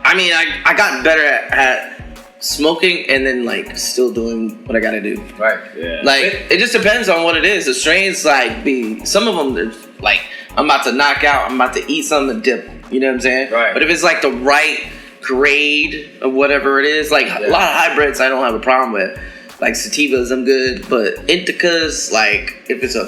I mean, I got better at smoking and then like still doing what I gotta do. Right. Yeah. Like it just depends on what it is. The strains like some of them they're like I'm about to knock out. I'm about to eat something to dip. You know what I'm saying? Right. But if it's like the right grade of whatever it is, like a lot of hybrids I don't have a problem with. Like sativas I'm good, but indicas like if it's a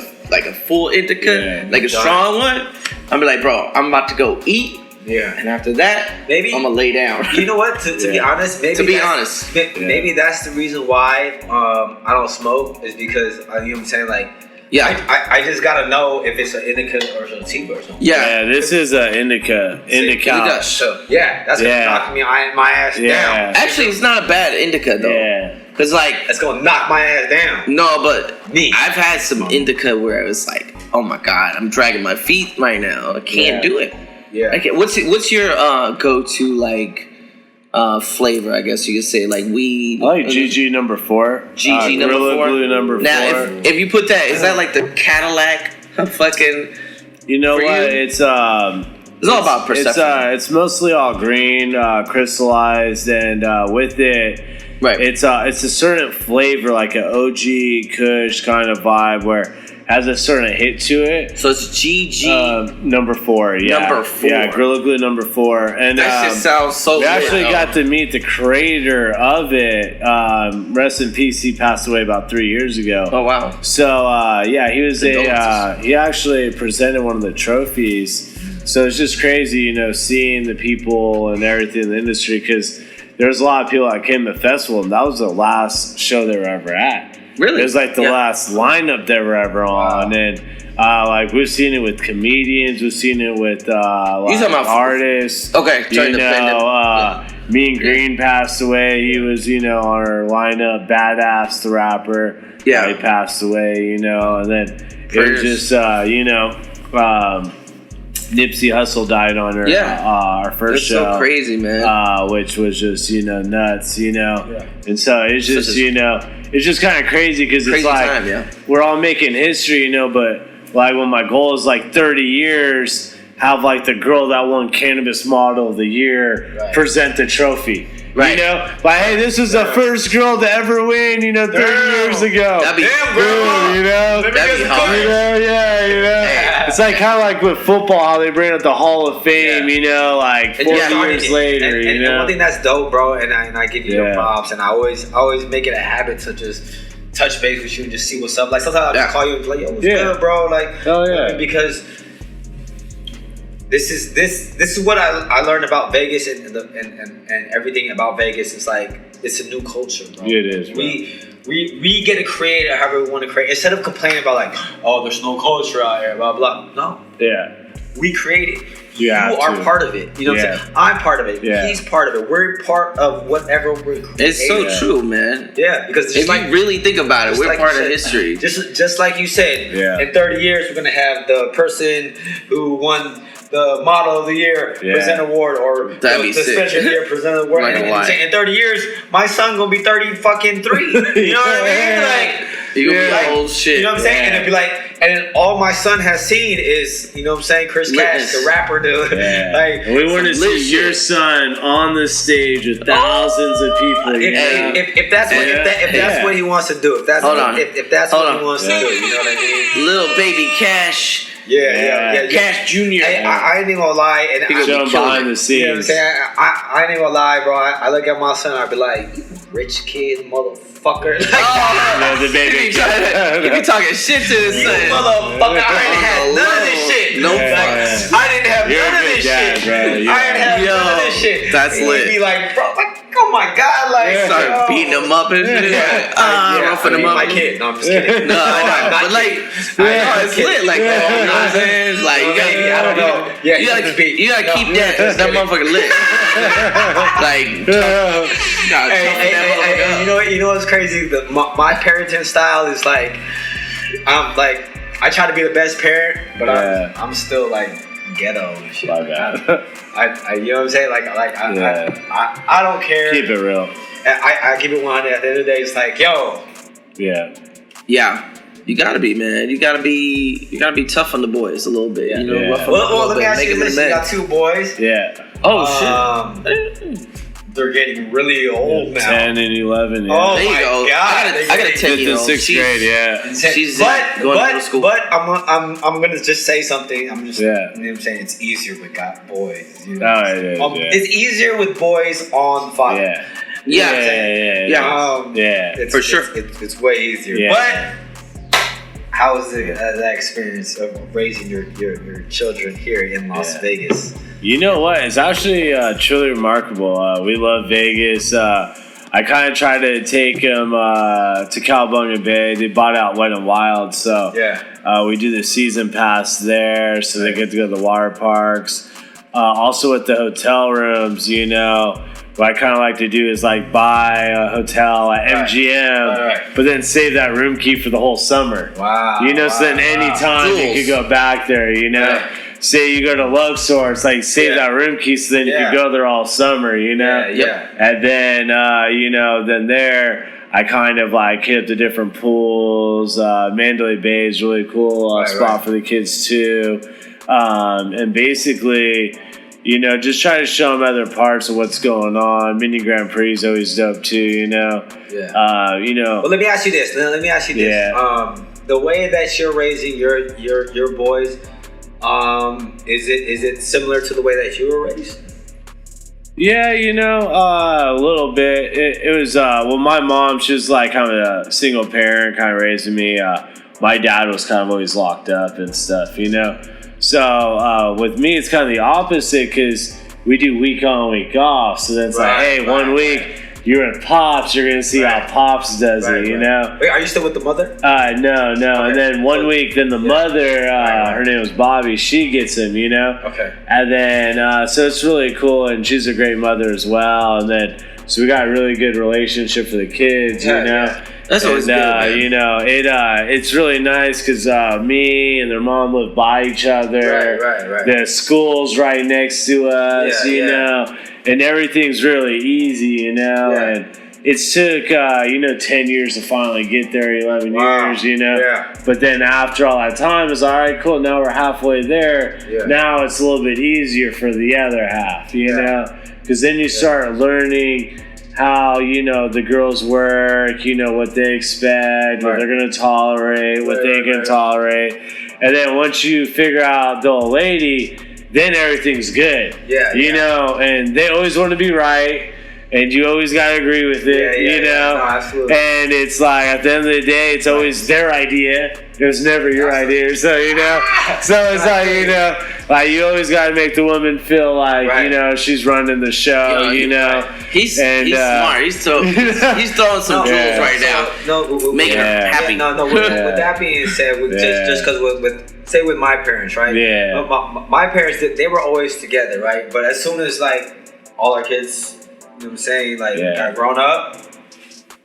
full indica, like a strong one, I'm be like, bro, I'm about to go eat. Yeah. And after that, maybe I'm gonna lay down. You know what? To be honest, maybe that's the reason why I don't smoke is because you know what I'm saying, like I just gotta know if it's an indica or a sativa or something. Yeah, this is an indica. So that's gonna knock my ass down. Actually, it's not a bad indica though. Yeah. Cause like it's gonna knock my ass down. No, but I've had some indica where it was like, oh my god, I'm dragging my feet right now. I can't do it. Yeah. I can't. What's your go-to like flavor? I guess you could say like weed. I like GG number 4. GG number 4. Glue number 4. Now, if you put that, is that like the Cadillac? Fucking. You know what? It's all about perception. It's mostly all green, crystallized, and with it, right? It's a certain flavor, like an OG Kush kind of vibe, where it has a certain hit to it. So it's GG number 4. Yeah, number 4. Yeah, Gorilla Glue number 4, and that just sounds so. We actually got to meet the creator of it. Rest in peace. He passed away about 3 years ago. Oh wow! So he was he actually presented one of the trophies. So it's just crazy, you know, seeing the people and everything in the industry, because there's a lot of people that came to the festival, and that was the last show they were ever at. Really? It was like the last lineup they were ever on, and like we've seen it with comedians, we've seen it with like artists. Okay, you know, Mean Green passed away. He was, you know, on our lineup. Badass the rapper. Yeah, he passed away. You know, and then it was just you know. Nipsey Hussle died on our first show. That's so crazy, man. Which was just, you know, nuts, you know. Yeah. And so it's just, you know, it's just kind of crazy because it's like we're all making history, you know, but like when my goal is like 30 years, have like the girl that won Cannabis Model of the Year present the trophy. Right. You know, like, hey, this was the first girl to ever win, you know, 30 years ago. That'd be cool, you know? That'd be hard. You know, you know. It's like kind of like with football, how they bring up the Hall of Fame, you know, like 40 years later, you know? And one thing that's dope, bro, and I give you your props, and I always make it a habit to just touch base with you and just see what's up. Like, sometimes I'll just call you and be like, yo, what's good, bro? Like, because this is what I learned about Vegas and everything about Vegas. It's like it's a new culture, bro. Yeah, it is. Bro. We get to create it however we want to create. Instead of complaining about like, oh, there's no culture out here, blah blah. No. Yeah. We create it. You are part of it. You know what I'm saying? I'm part of it. Yeah. He's part of it. We're part of whatever we're creating. It's so true, man. Yeah, because if you really think about it, we're part of history. Just like you said, in 30 years, we're gonna have the person who won the Model of the Year present award, or the Special Year present award. In 30 years, my son gonna be 30 fucking 3. You know what I mean? Like, you gonna be old shit. You know what I'm saying? And it'd be like, and then all my son has seen is, you know what I'm saying, Chris Cash, the rapper, dude. Yeah. Like, we want to see your son on the stage with thousands of people. If that's what he wants to do, if that's what he wants to do, you know what I mean? Little baby Cash Yeah. Cash Jr. Hey, I ain't even gonna lie. And show him behind the scenes. You know what I'm saying? I ain't even gonna lie, bro. I look at my son, I be like, rich kid, motherfucker. The baby. You be talking shit to his son. Motherfucker, I ain't had none of this shit. No fucks. I didn't have none of this shit. Bro. I didn't have none of this shit. That's lit. He'd be like, bro, oh my God, like. Start beating him up and shit. Roughing him up. My kid. No, I'm just kidding. No, but like, it's lit like that. You know what I'm saying? It's like, Maybe, I don't know. Yeah, you gotta keep that motherfucker lit. Like, hey, you know what's crazy? My parenting style is like, I try to be the best parent, but I'm still like ghetto and shit. My bad. I you know what I'm saying? I don't care. Keep it real. I keep it 100. At the end of the day, it's like, yo. Yeah. You gotta be, man. You gotta be tough on the boys a little bit. You know, rough on well, let me ask you this: you got 2 boys. Yeah. Oh shit. They're getting really old now. 10 and 11. Yeah. Oh there you my go. God! I got a 10-year-old. 6th grade. Yeah. She's going to school. But I'm gonna just say something. I'm just you know what I'm saying, it's easier with boys. You know? Oh, it is. It's easier with boys on father. Yeah. It's, for sure. It's way easier. Yeah. But how was that experience of raising your children here in Las Vegas? You know what? It's actually truly remarkable. We love Vegas. I kind of try to take them to Cowabunga Bay. They bought out Wet n Wild, so we do the season pass there, so they get to go to the water parks. Also with the hotel rooms, you know, what I kind of like to do is like buy a hotel at MGM, but then save that room key for the whole summer. Wow. You know, so then anytime you could go back there, you know. Say you go to Luxor, it's like save that room key so then you can go there all summer, you know? And then, you know, then there, I kind of like hit the different pools. Mandalay Bay is really cool spot for the kids too. And basically, you know, just try to show them other parts of what's going on. Mini Grand Prix is always dope too, you know? You know. Well, let me ask you this. The way that you're raising your boys, is it similar to the way that you were raised? Yeah, you know, a little bit. It was well, my mom, she was like kind of a single parent, kind of raising me. My dad was kind of always locked up and stuff, you know. So with me, it's kind of the opposite because we do week on, week off. So then it's like, hey, 1 week you're with Pops, you're gonna see how Pops does it, you know. Wait, are you still with the mother? No. Okay. And then 1 week, then the mother, her name was Bobby, she gets him, you know. Okay. And then so it's really cool, and she's a great mother as well. And then so we got a really good relationship for the kids, you know. Yeah. That's always good, man. You know, it's really nice because me and their mom live by each other. Right. The school's right next to us, you know, and everything's really easy, you know. And it took, 10 years to finally get there, 11 years, you know. Yeah. But then after all that time, it's all right, cool, now we're halfway there. Yeah. Now it's a little bit easier for the other half, you know, because then you start learning how, you know, the girls work, you know, what they expect, what they're going to tolerate, what they can tolerate. And then once you figure out the old lady, then everything's good. You know, and they always want to be right. And you always got to agree with it, you know? No, absolutely. And it's like, at the end of the day, it's always their idea. It was never your idea. So, you know? So it's like, you know, like you always got to make the woman feel like, you know, she's running the show, you know? He's smart. He's throwing some jewels right now. Making her happy. With that being said, just because with my parents, right? My parents, they were always together, right? But as soon as, like, all our kids... You know what I'm saying? Like, got grown up,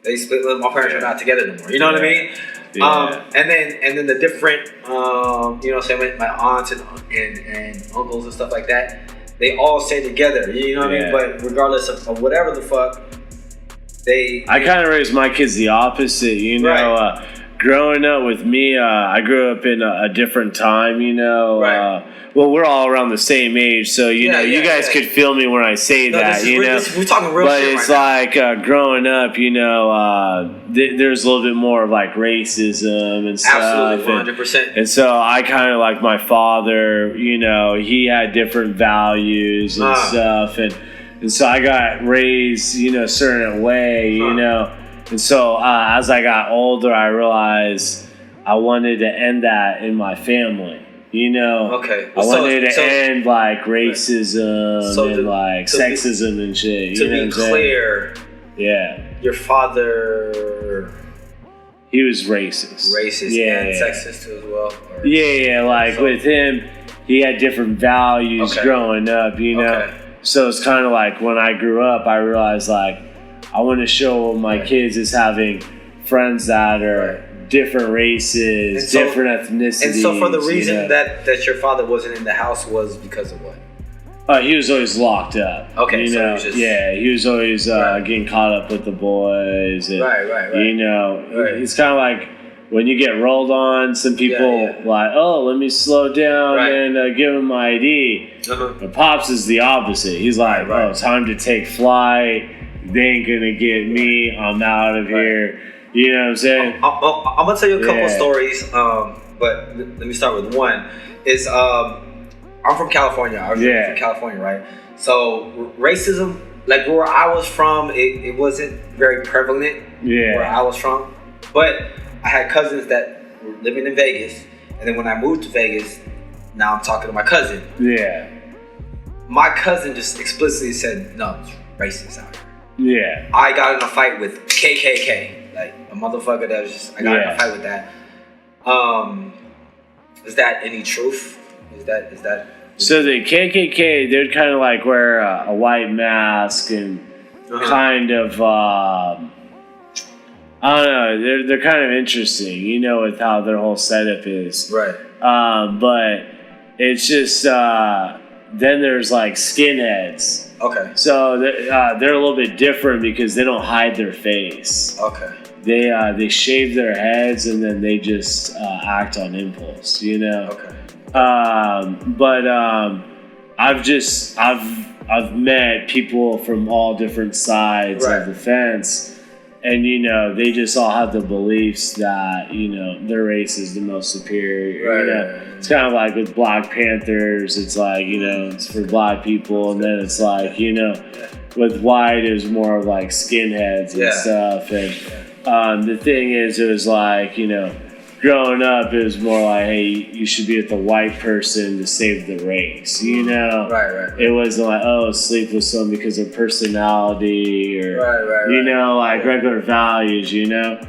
they split. My parents are not together anymore. You know what I mean? And then the different, you know what I'm saying, with my aunts and uncles and stuff like that, they all stay together. You know what I mean? But regardless of whatever the fuck, I kind of raised my kids the opposite, you know. growing up with me, I grew up in a different time, you know. Right. Well, we're all around the same age, so you guys could feel me when I say that, you know. We're talking real but shit it's right like growing up, you know, there's a little bit more of like racism and stuff. Absolutely, 100%. And so I kind of like my father, you know, he had different values and stuff, and so I got raised, you know, a certain way, you know. And so as I got older, I realized I wanted to end that in my family. You know, okay. I wanted to end like racism and like sexism and shit. To be clear, your father, he was racist. And sexist too as well. Or? Yeah. Like with him, he had different values growing up. You know, so it's kind of like when I grew up, I realized like I want to show my kids as having friends that are different races, different ethnicities. And so for the reason that your father wasn't in the house was because of what? He was always locked up. Okay, you know, he was always getting caught up with the boys. And, right. You know, it's kind of like when you get rolled on, some people like, oh, let me slow down and give him my ID. But Pops is the opposite. He's like, oh, time to take flight. They ain't gonna get me. I'm out of here. You know what I'm saying? I'm gonna tell you a couple of stories, but let me start with one. Is I'm from California. I was from California, right? So racism, like where I was from, it wasn't very prevalent. Where I was from, but I had cousins that were living in Vegas, and then when I moved to Vegas, now I'm talking to my cousin. My cousin just explicitly said, "No, it's racist out here." I got in a fight with KKK, like a motherfucker that was just. I got in a fight with that. Is that any truth? Is that? So the KKK, they'd kind of like wear a white mask and kind of, I don't know, they're kind of interesting, you know, with how their whole setup is. Right. But it's just, then there's like skinheads. Okay. So they're a little bit different because they don't hide their face. Okay. They shave their heads and then they just act on impulse, you know. Okay. But I've met people from all different sides of the fence, and you know they just all have the beliefs that you know their race is the most superior. Right, you know, it's kind of like with Black Panthers. It's like you know it's for Black people, and then it's like you know with white it was more of like skinheads and stuff. And the thing is, it was like you know. Growing up, it was more like, hey, you should be with the white person to save the race, you know? Right. It wasn't like, oh, sleep with someone because of personality or, you know, like regular values, you know?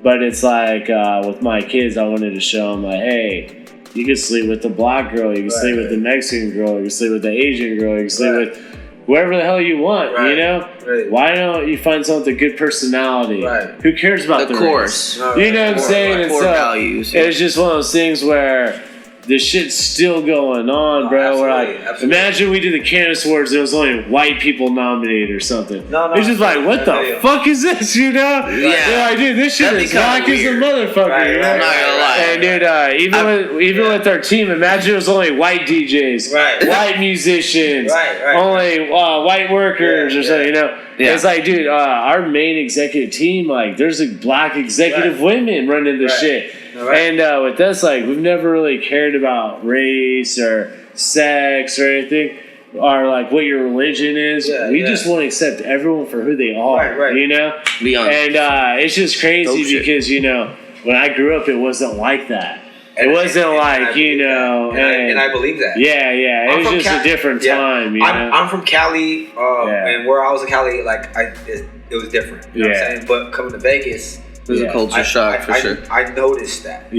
But it's like, with my kids, I wanted to show them, like, hey, you can sleep with the Black girl, you can sleep with the Mexican girl, you can sleep with the Asian girl, you can sleep with whoever the hell you want, you know? Right. Why don't you find someone with a good personality? Right. Who cares about the course? You know what I'm saying? Core values. It's just one of those things where the shit's still going on, bro. We're like, imagine we did the Candace Awards, there was only white people nominated or something. No, it's just like, what the fuck is this, you know? You're like, dude, this shit is whack as a motherfucker, you know? I'm not gonna lie. And dude, even with our team, imagine it was only white DJs, white musicians, only white workers or something, you know? It's like, dude, our main executive team, like, there's like Black executive women running the shit. And with us, like, we've never really cared about race or sex or anything, or like what your religion is. We just want to accept everyone for who they are, you know? And it's just crazy because, you know, when I grew up, it wasn't like that. It wasn't like, you know... And I believe that. It was just a different time, you know? I'm from Cali, and where I was in Cali, like, it was different. You know what I'm saying? But coming to Vegas... It was a culture shock, for sure. I noticed that.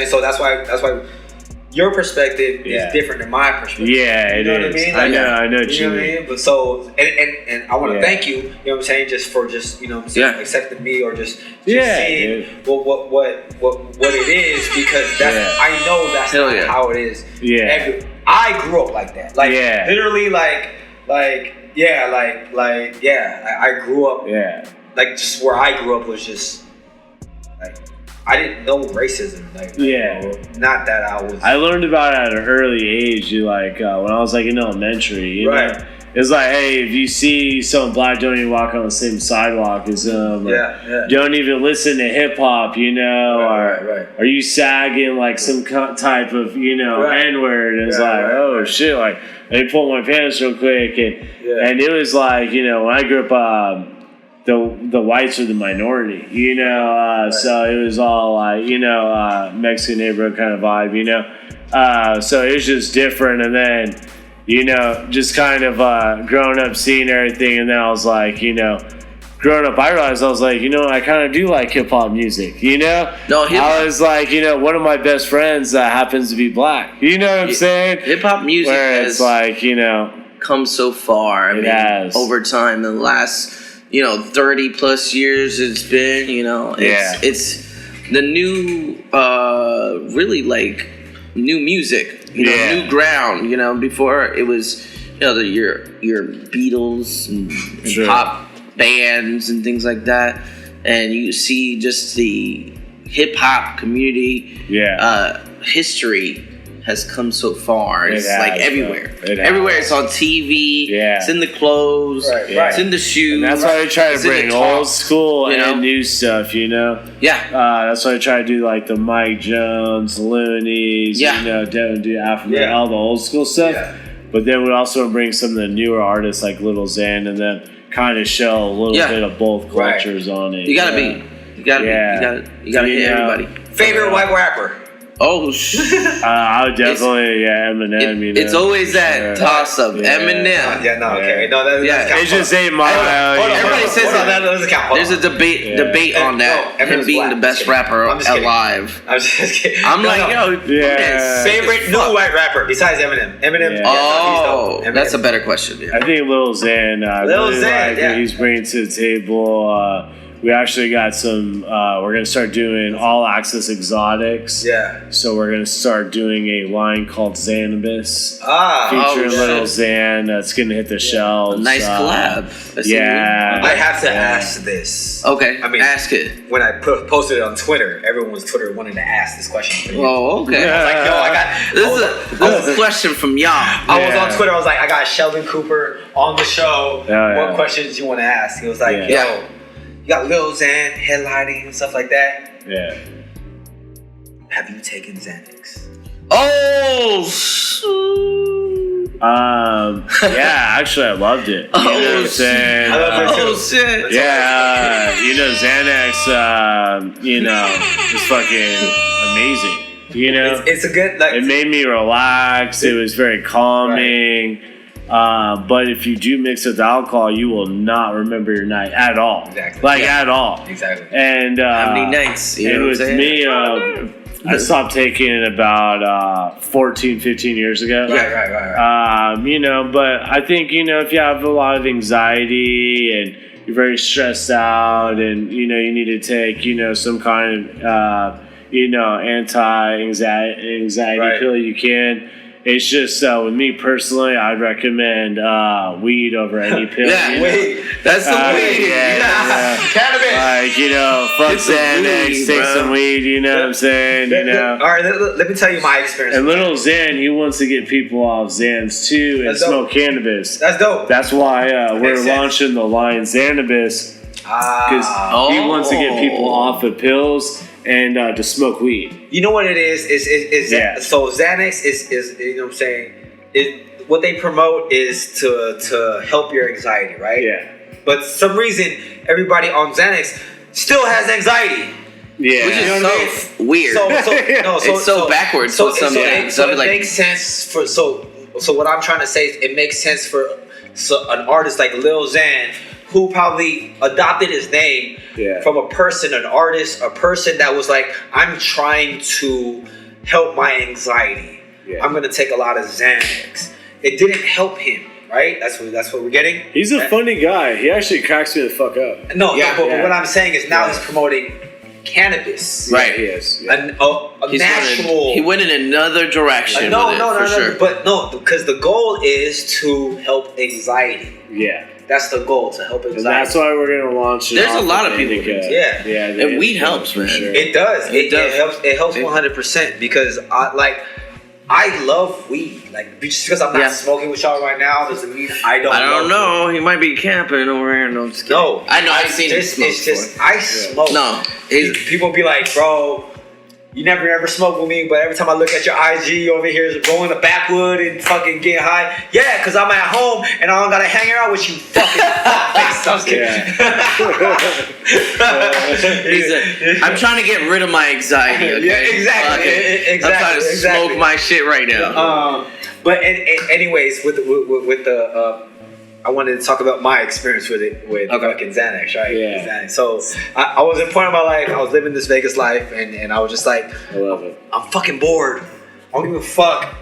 So that's why your perspective is different than my perspective. You know what I mean? Like, I know what you mean. But so, and I want to thank you, you know what I'm saying, just for you know, accepting me or just seeing what it is, because I know that's not how it is. I grew up like that. Like, literally, I grew up, like, just where I grew up was just, like, I didn't know racism. Not that I learned about it at an early age. When I was in elementary, you know, it's like, hey, if you see someone black, don't even walk on the same sidewalk as them. Don't even listen to hip hop, you know, or are you sagging like some type of, you know, N-word? And it's shit, like let me pull my pants real quick, and it was like, you know, when I grew up. The whites are the minority, you know, so it was all like, you know, Mexican neighborhood kind of vibe, you know, so it was just different. And then, you know, just kind of growing up, seeing everything, and then I was like, you know, growing up, I realized I was like, you know, I kind of do like hip hop music, you know. I was like, you know, one of my best friends happens to be black, you know what I'm saying? Hip hop music it's like, you know, come so far. I mean, over time in the last, you know, 30 plus years it's been, you know, it's the new, really like new music, you know, new ground, you know, before it was, you know, your Beatles and pop bands and things like that. And you see just the hip hop community, history has come so far. It's like everywhere. Everywhere. It's on TV. It's in the clothes. It's in the shoes. And that's why I try to bring old school and new stuff, you know? That's why I try to do like the Mike Jones, Loonies, you know, do Afro, all the old school stuff. But then we also bring some of the newer artists like Lil Xan and then kind of show a little bit of both cultures on it. You gotta hit everybody. Favorite white rapper? Oh, I would definitely, Eminem. You know, it's always that toss up. Eminem. It just ain't my. Everybody says that doesn't count. There's a debate on that. Him being the best rapper alive. I'm just kidding. I'm like, yo, favorite new white rapper besides Eminem. Eminem. That's a better question. I think Lil Xan. Lil Xan. He's bringing to the table. We actually got some, we're going to start doing all access exotics. So we're going to start doing a line called Xanabis. Featuring Lil Xan. That's going to hit the shelves. A nice collab. I have to ask this. Okay. I mean, ask it. When I posted it on Twitter, everyone was Twitter wanting to ask this question. Oh, okay. I was like, yo, I got... This is a question from y'all. I was on Twitter. I was like, I got Sheldon Cooper on the show. What questions you want to ask? He was like, yo... You got Lil Xan headlining and stuff like that. Have you taken Xanax? Actually I loved it. You know what I'm saying? I love it too. Shit. You know, Xanax, you know, is fucking amazing. You know? It's a good, it made me relax. It was very calming. But if you do mix with alcohol, you will not remember your night at all. Exactly. At all. Exactly. And how many nights? And with me, I stopped taking it about 14, 15 years ago. Right. You know, but I think, you know, if you have a lot of anxiety and you're very stressed out and, you know, you need to take, you know, some kind of, you know, anti-anxiety pill you can. It's just with me personally, I'd recommend weed over any pill. Weed. That's the weed. Cannabis. Like, you know, fuck Xanax, take some weed. You know what I'm saying? You know. All right, let me tell you my experience. And Lil Xan, he wants to get people off Xans too and smoke cannabis. That's dope. That's why we're launching the line Xanabis because he wants to get people off the pills. And to smoke weed. You know what it is? So Xanax is you know what I'm saying? What they promote is to help your anxiety, right? But for some reason, everybody on Xanax still has anxiety. Which is so weird. It's so backwards. So it makes sense for so what I'm trying to say is it makes sense for an artist like Lil Xan, who probably adopted his name from a person, an artist, a person that was like, I'm trying to help my anxiety. I'm gonna take a lot of Xanax. It didn't help him, right? That's what we're getting. He's a funny guy. He actually cracks me the fuck up. But what I'm saying is now he's promoting cannabis. Right. He is. A natural. He went in another direction. No. Because the goal is to help anxiety. That's the goal, to help anxiety. And that's why we're gonna launch it. There's a lot of people who do Yeah. And weed helps, man. Sure. It does. It helps. It helps 100% because I love weed. Like, just because I'm not smoking with y'all right now doesn't mean I don't know. He might be camping over here. No, I'm just kidding. No, I know. I've seen him smoke. It's just I smoke. No, people be like, bro, you never ever smoke with me, but every time I look at your IG over here, rolling the backwood and fucking getting high. Yeah, because I'm at home and I don't gotta hang out with you fucking face. I'm kidding. I'm trying to get rid of my anxiety. Okay? Yeah, exactly. I'm trying to smoke my shit right now. But anyways, with the I wanted to talk about my experience with it with fucking Xanax, right? Yeah. Xanax. So I was in a point of my life. I was living this Vegas life, and I was just like, I love it. I'm fucking bored. I don't give a fuck.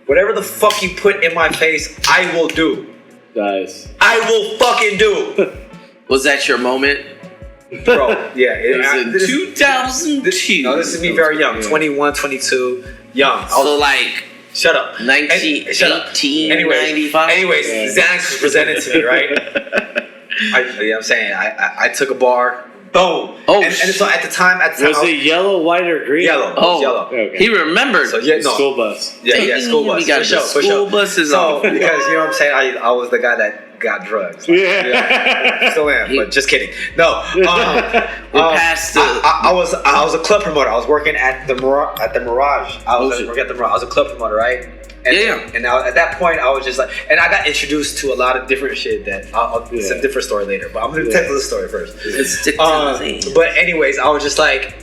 Whatever the fuck you put in my face, I will do. Nice. I will fucking do. Was that your moment? Bro, yeah. It was in 2002. No, this is me very young. 21, 22, young. So like... Shut up. 1895. Anyways, Xanax was presented to me, right? I'm saying I took a bar. Boom. Oh, and so at the time, was it yellow, white, or green? Yellow. Oh, yellow. Okay. He remembered. So school bus. Yeah, school bus. We got school buses. So because you know what I'm saying, I was the guy that got drugs. Yeah. Still am, but just kidding. No. Past the. I was a club promoter. I was working at the Mirage. I was working at the Mirage. I was a club promoter, right? And, And now at that point, I was just like, and I got introduced to a lot of different shit that it's a different story later. But I'm gonna tell the story first. But anyways, I was just like,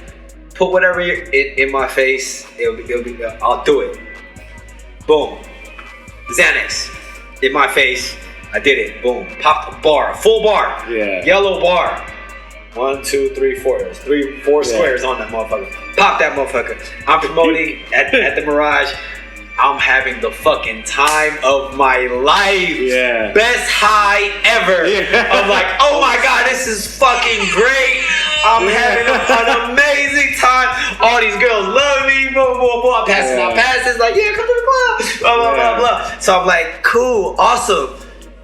put whatever in my face. It'll be. I'll do it. Boom. Xanax in my face. I did it. Boom. Pop a bar. Full bar. Yeah. Yellow bar. 1, 2, 3, 4. There's 4 squares on that motherfucker. Pop that motherfucker. I'm promoting at the Mirage. I'm having the fucking time of my life. Yeah. Best high ever. Yeah. I'm like, oh my God, this is fucking great. I'm having an amazing time. All these girls love me. Blah, blah, blah. I'm passing my passes. Like, yeah, come to the club. Blah, blah, blah, blah. So I'm like, cool, awesome.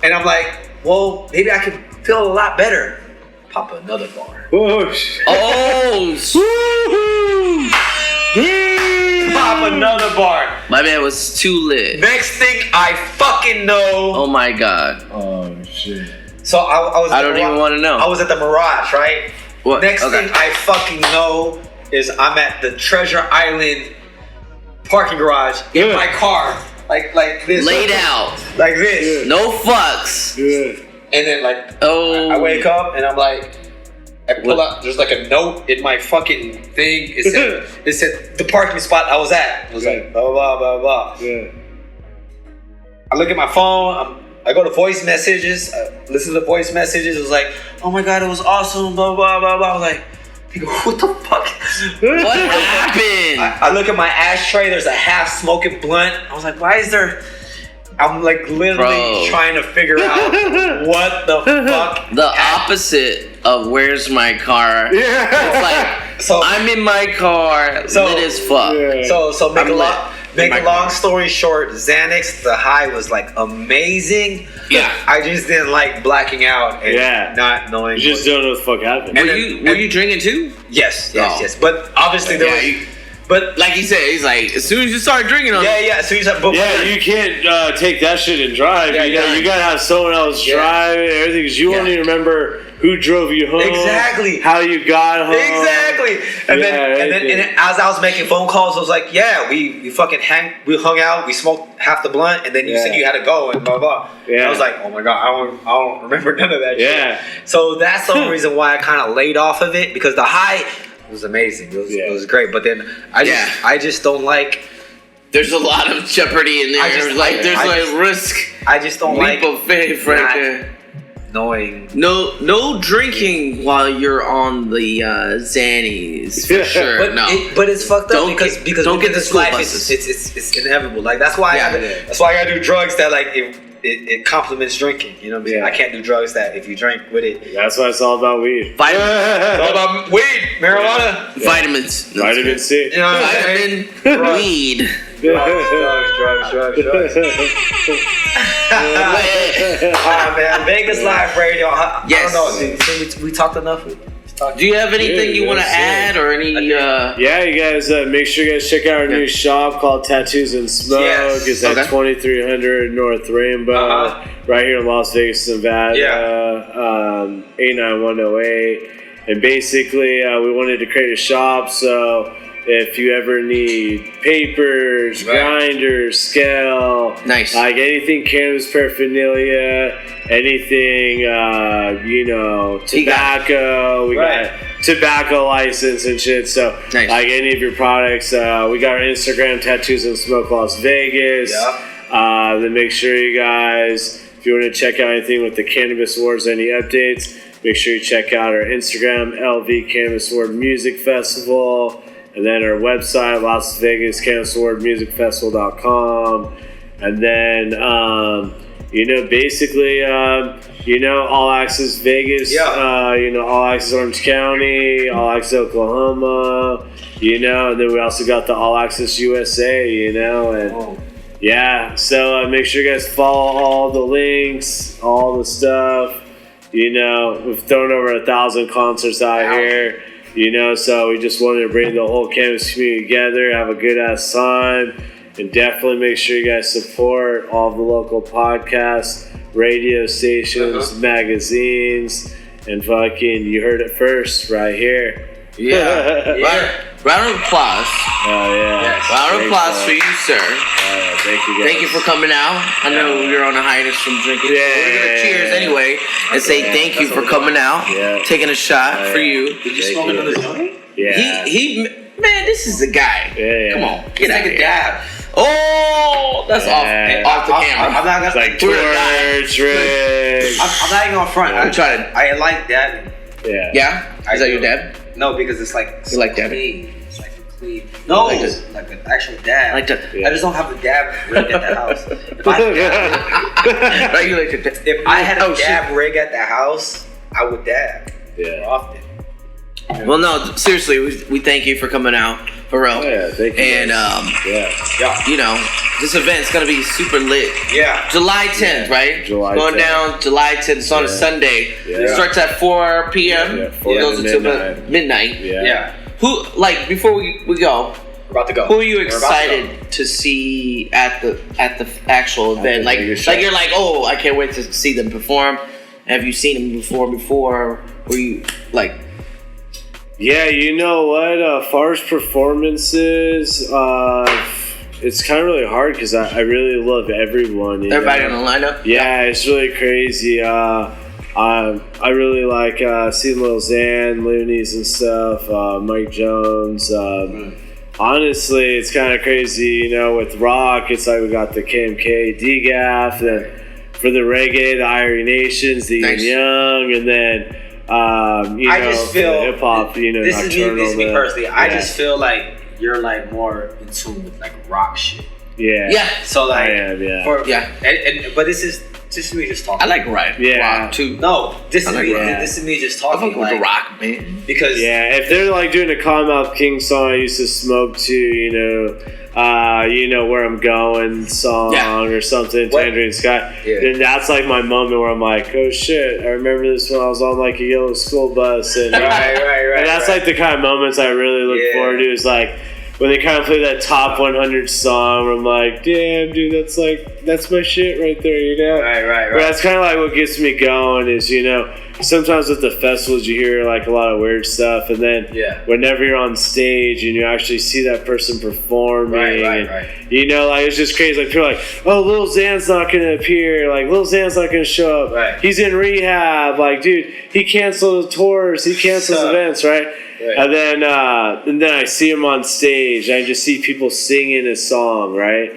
And I'm like, well, maybe I could feel a lot better. Pop another bar. Oh, shit. Pop another bar. My man was too lit. Next thing I fucking know. Oh my God. Oh shit. So I was. I don't even want to know. I was at the Mirage, right? What? Next thing I fucking know is I'm at the Treasure Island parking garage in my car, like this. Laid out. Like this. No fucks. Yeah. And then I wake up and I'm like. I pull out. There's like a note in my fucking thing. It said the parking spot I was at. It was like blah blah blah blah. Yeah. I look at my phone. I go to voice messages. Listen to the voice messages. It was like, oh my God, it was awesome. Blah blah blah blah. I was like, what the fuck? What happened? I look at my ashtray. There's a half smoking blunt. I was like, why is there? I'm like literally trying to figure out what the fuck. The opposite of where's my car. Yeah. It's like, I'm in my car, lit as fuck. Yeah. So make a long story short, Xanax, the high was like amazing. Yeah. I just didn't like blacking out and not knowing. You just don't know what the fuck happened. Were you drinking too? Yes. But obviously there was. But like he said, he's like, as soon as you start drinking on as soon as you can't take that shit and drive. You gotta have someone else drive and everything because you won't even remember who drove you home. Exactly. How you got home. Exactly. And then as I was making phone calls, I was like, we fucking hung out, we smoked half the blunt, and then you said you had to go and blah blah. Yeah. And I was like, oh my God, I don't remember none of that shit. So that's the only reason why I kind of laid off of it, because the high was amazing. It was great. But then I just don't like. There's a lot of jeopardy in there. There's risk. I just don't like leap of faith right there. Knowing no drinking while you're on the Xannies for sure. But it's fucked up because don't get the school life buses. It's inevitable. Like that's why I gotta do drugs that like it complements drinking. You know what I'm saying? I can't do drugs that if you drink with it. That's why it's all about weed. Vitamins. It's all about weed, marijuana, Vitamins. Vitamin C. You know what I'm saying? Vitamin, weed. Drugs. Man, Vegaslife Radio. I don't know. We talked enough. Do you have anything you want to add or any? Yeah, you guys make sure you guys check out our new shop called Tattoos and Smoke. Yes. It's at 2300 North Rainbow, right here in Las Vegas, Nevada. 89108. And basically, we wanted to create a shop so if you ever need papers, grinders, scale, like anything cannabis paraphernalia, anything, tobacco, we got tobacco license and shit. So, like any of your products, we got our Instagram, Tattoos and Smoke Las Vegas. Then make sure you guys, if you want to check out anything with the Cannabis Awards, any updates, make sure you check out our Instagram, LV Cannabis Award Music Festival. And then our website, Las Vegas Cannabis Award Music Festival.com. And then, basically, All Access Vegas, All Access Orange County, All Access Oklahoma, and then we also got the All Access USA, so make sure you guys follow all the links, all the stuff. We've thrown over 1,000 concerts out here. So we just wanted to bring the whole cannabis community together, have a good ass time, and definitely make sure you guys support all the local podcasts, radio stations, magazines, and fucking, you heard it first right here. Round of applause. Oh yeah. Round of applause for you, sir. Thank you guys. Thank you for coming out. I know you're on a hiatus from drinking. We're gonna cheers anyway and say thank you for coming out. Taking a shot for you. Did you smoke another joint? Yeah. He man, this is the guy. Come on, get out a dab. Oh, that's off the camera. I'm not gonna like torch, Rick. I'm not even on front. I like dabbing. Yeah. Is that your dab? No, because it's like you like dabbing. It's like for clean. No, like an actual dab. I just don't have the dab rig at the house. If I had a dab rig at the house, I would dab more often. Well, no, seriously, we thank you for coming out, for real. Thank you. And this event's gonna be super lit. July 10th, right? It's going down July 10th. It's on a Sunday. It starts at 4 p.m. It goes until midnight. Who, like, before we go, we're about to go. Who are you excited to see at the actual event? Like you're like, oh, I can't wait to see them perform. Have you seen them before? Were you like? Yeah, you know what? As far as performances, it's kind of really hard because I really love everyone. Everybody on the lineup? Yeah, it's really crazy. I really like seeing Lil Xan, Loonies and stuff, Mike Jones. Honestly, it's kind of crazy, with rock, it's like we got the KMK, DGAF, then for the reggae, the Irie Nations, the Young, and then I just feel hip hop. This is me personally. I just feel like you're like more in tune with like rock shit. Yeah. So like, I am. But this is me just talking. I like rock too. No, this is me just talking. I fuck with the rock, man. Because if they're like doing a Cottonmouth King song, I used to smoke to, Where I'm Going song or something, Tangerine Sky. Then that's like my moment where I'm like, oh shit, I remember this when I was on like a yellow school bus. And, and that's like the kind of moments I really look forward to is like when they kind of play that top 100 song where I'm like, damn, dude, that's my shit right there, Right. But that's kind of like what gets me going is, sometimes with the festivals you hear like a lot of weird stuff, and then whenever you're on stage and you actually see that person performing, it's just crazy. Like people are like, oh, Lil Xan's not gonna appear, like Lil Xan's not gonna show up, he's in rehab, like dude, he canceled tours, he cancels events, right? And then I see him on stage. And I just see people singing his song, right?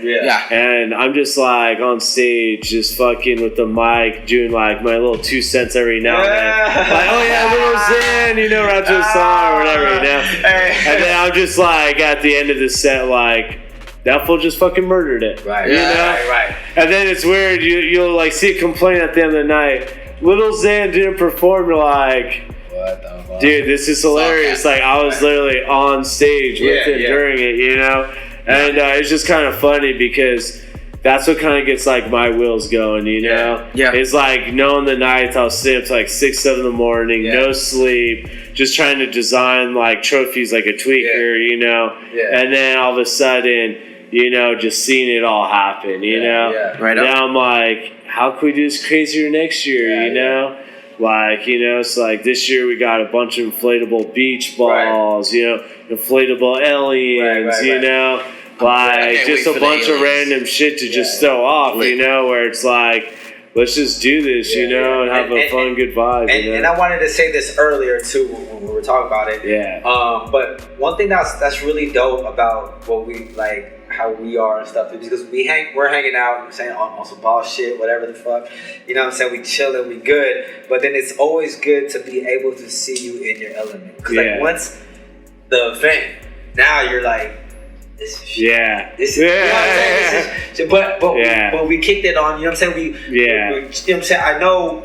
And I'm just like on stage, just fucking with the mic, doing like my little 2 cents every now and then. Like, oh yeah, Lil Xan, rap to a song or whatever, And then I'm just like at the end of the set, like, that fool just fucking murdered it. Right. You know? Right. And then it's weird. You'll like see a complaint at the end of the night. Little Xan didn't perform. You're like, what the fuck? dude, this is hilarious. Like I was literally on stage with him during it, you know? And it's just kind of funny because that's what kind of gets like my wheels going, you know? Yeah. It's like knowing the nights I'll stay up to like 6, 7 in the morning, no sleep, just trying to design like trophies like a tweaker, you know? Yeah. And then all of a sudden, you know, just seeing it all happen, you know? Yeah. Right now I'm like, how can we do this crazier next year, you know? Like, you know, it's like this year we got a bunch of inflatable beach balls, you know, inflatable aliens, you know? Like, just a bunch of random shit to just throw off, you know, where it's like, let's just do this, you know, and have a fun, good vibe. And, you know? and I wanted to say this earlier, too, when we were talking about it. Yeah. But one thing that's really dope about what we, like, how we are and stuff, is because we're hanging out, I'm saying, on some ball shit, whatever the fuck. You know what I'm saying? We chilling, we good. But then it's always good to be able to see you in your element. Because, like, once the event, now you're like, this is shit. Yeah. This is, you know what I'm saying? This is shit. But we kicked it on, you know what I'm saying? You know what I'm saying? I know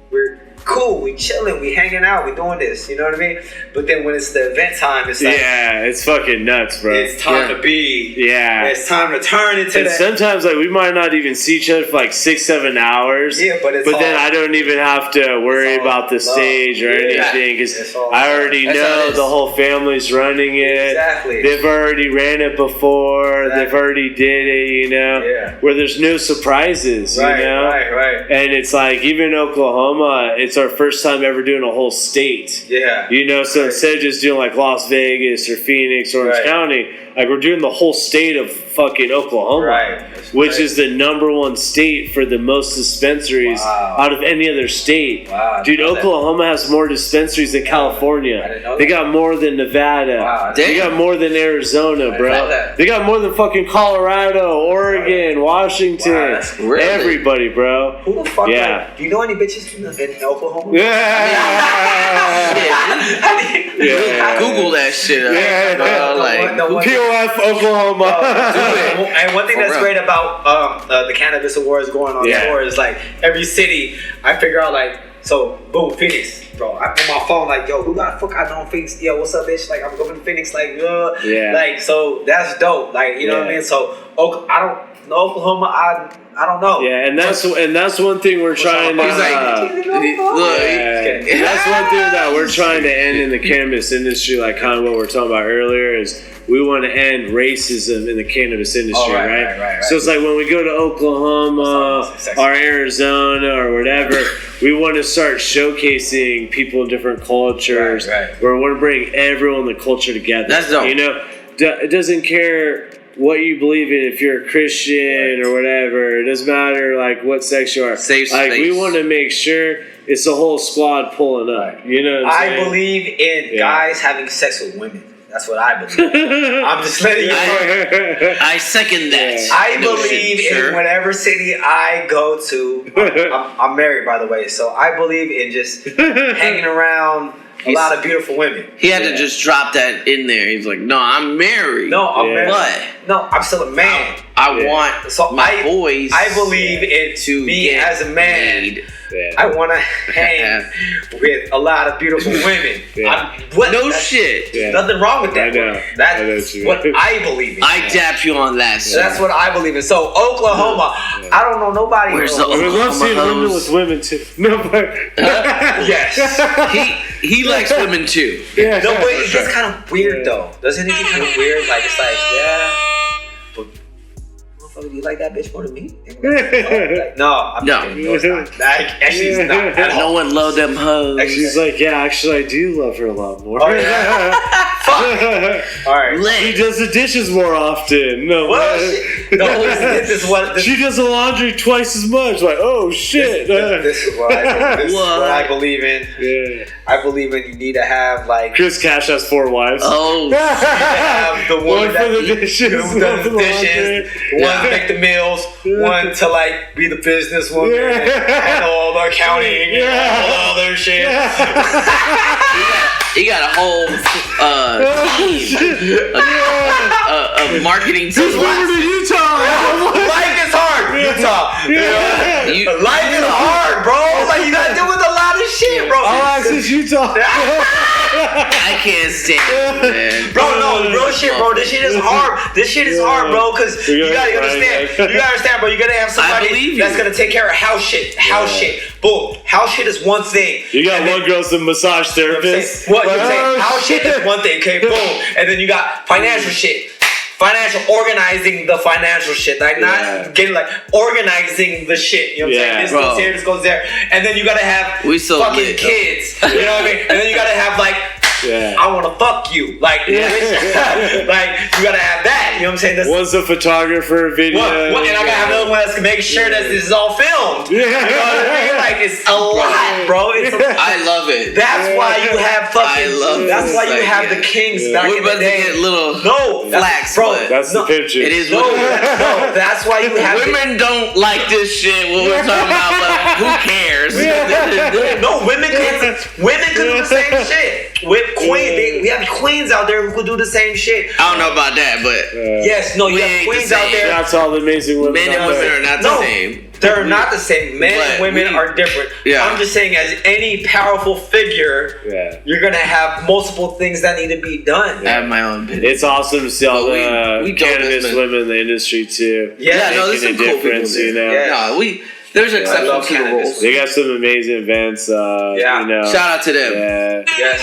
we're cool, we chilling, we hanging out, we doing this, you know what I mean? But then when it's the event time, it's like, it's fucking nuts, bro. It's time to be. It's time to turn into and that. sometimes like we might not even see each other for like 6, 7 hours. Yeah, but then I don't even have to worry about the stage or anything because I already know the whole family's running it. Exactly. They've already ran it before. They've already did it, you know. Yeah. Where there's no surprises, you know. Right. And it's like even in Oklahoma, it's our first time ever doing a whole state. Yeah. You know, so instead of just doing like Las Vegas or Phoenix or Orange County, like we're doing the whole state of fucking Oklahoma, which is the #1 state for the most dispensaries out of any other state. Wow, dude, Oklahoma has more dispensaries than California. They got more than Nevada. They got more than Arizona, bro. They got more than fucking Colorado, Oregon, Washington. Everybody, bro. Who the fuck? Like, do you know any bitches in Oklahoma? Google that shit. POF Oklahoma. And one thing that's great about the Cannabis Awards going on tour is like every city, I figure out like, so boom, Phoenix, bro. I put my phone like, yo, who got fuck I know Phoenix? Yo, what's up, bitch? Like I'm going to Phoenix, like, like so that's dope. Like you know what I mean? So I don't know Oklahoma. I don't know. Yeah, and that's one thing we're trying to. That's one thing that we're trying to end in the cannabis industry, like kind of what we're talking about earlier, is we want to end racism in the cannabis industry, right? So it's like when we go to Oklahoma or Arizona or whatever, we want to start showcasing people in different cultures. Where we want to bring everyone in the culture together. That's dope. You know, it doesn't care what you believe in, if you're a Christian or whatever. It doesn't matter like what sex you are. We want to make sure it's the whole squad pulling up. You know what I'm saying? I believe in guys having sex with women. That's what I believe. I'm just letting you know. I second that. I believe in whatever city I go to. I'm married, by the way, so I believe in just hanging around a lot of beautiful women. He had to just drop that in there. He's like, no, I'm married. No, I'm married. But no, I'm still a man. I want my boys. I believe in me as a man. I want to hang with a lot of beautiful women. Shit. Nothing wrong with that. I know. That's what I believe in. I dap you on that. So that's what I believe in. So Oklahoma, I don't know nobody. Where's the Oklahoma? We love seeing women with women too. No, but yes, he likes women too. Yeah. No, but it gets kind of weird though. Doesn't it get kind of weird? Like it's like but motherfucker, do you like that bitch more than me? Like, no, it's not. Actually, it's not. No one love them hoes. She's like, actually, I do love her a lot more. Oh, yeah. Fuck. All right. He does the dishes more often. This is what she does the laundry twice as much. Like, oh shit. This is what I believe in. Yeah. I believe in you need to have like Chris Cash has 4 wives. Oh, have the one for the dishes, one for the dishes, one to make the meals, one to like be the businesswoman, and all the accounting, and all the other shit. You got a whole team, a marketing team. Just over to Utah. Life is hard, Utah. Life is hard, bro. Like you gotta deal with a lot of shit, bro. All access Utah. I can't stand it, man. Bro, no, real shit, bro. This shit is hard. This shit is hard, bro. Cause you gotta understand. You gotta understand, bro. You gotta have somebody that's gonna take care of house shit. House shit. Boom. House shit is one thing. You got one girl's a massage therapist. What you're saying? House shit is one thing. Okay, boom. And then you got financial shit. Financial organizing the financial shit, like not getting like organizing the shit. You know what I'm saying? This goes here, this goes there, and then you gotta have fucking kids. You know what I mean? And then you gotta have like, I want to fuck you, like, like you gotta have that. You know what I'm saying? That's, one's a photographer, video, and I gotta have another one that's making sure that this is all filmed. You know what I mean? Like it's a lot, bro. I love it. That's why you have fucking. That's why you have the kings back in the day. Get little flax, bro. That's the picture. It is. No, that's why you have. Women don't like this shit. What we're talking about, but who cares? No, women could do the same shit. With queen, we have queens out there who could do the same shit. I don't know about that, but yes, no, you have queens out there. That's all the amazing women. Men and women are not the same. They're not the same. Men and women are different. Yeah. I'm just saying, as any powerful figure, you're gonna have multiple things that need to be done. I have my own business. It's awesome to see all the cannabis women in the industry too. No, there's some cool difference, you know. No, there's exceptions to the rules. They got some amazing events. You know. Shout out to them. Yes.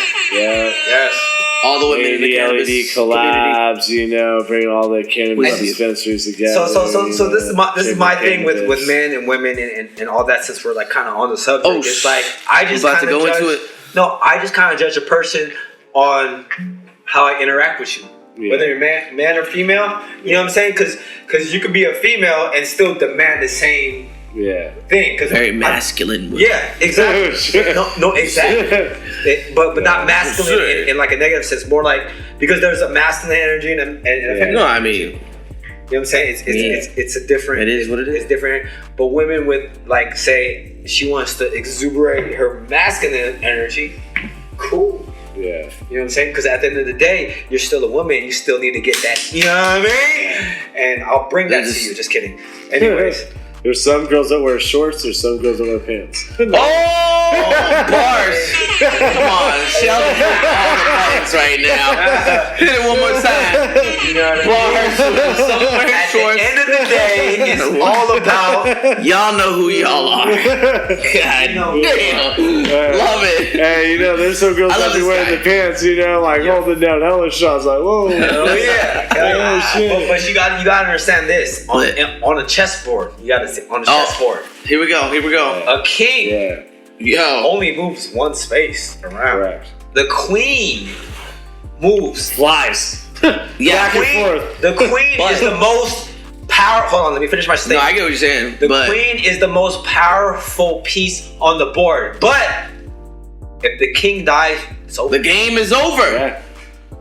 All the women in the LED collabs, community. You know, bring all the cannabis dispensaries together. So this is my thing with men and women and all that. Since we're like kind of on the subject, it's like I just about to go into it. No, I just kind of judge a person on how I interact with you. Yeah. Whether you're man or female, you know what I'm saying? Because you could be a female and still demand the same thing. Very masculine. Yeah, exactly. no, exactly. But not masculine in like a negative sense. More like because there's a masculine energy and a feminine. No, I mean, you know what I'm saying? It's a different. It is what it is. It's different. But women with like say she wants to exuberate her masculine energy, cool. Yeah. You know what I'm saying? Because at the end of the day, you're still a woman. You still need to get that. You know what I mean? And I'll bring that to you. Just kidding. Anyways. There's some girls that wear shorts. There's some girls that wear pants. Oh, bars! Come on, Sheldon, all the pants right now. Hit it one more time. You know what I mean? Bars. Some wearing shorts. At the end of the day, it's all about y'all know who y'all are. God damn, love it. Hey, you know, there's some girls that be wearing the pants. You know, like holding down hella shots. Like whoa. Oh yeah. Oh shit. But you got to understand this on a chessboard. You got to on a chessboard. Here we go. A king only moves one space around. Correct. The queen moves. Flies. Back and forth. The queen is the most powerful. Hold on, let me finish my statement. No, I get what you're saying. The queen is the most powerful piece on the board. But if the king dies, it's over. The game is over. Yeah.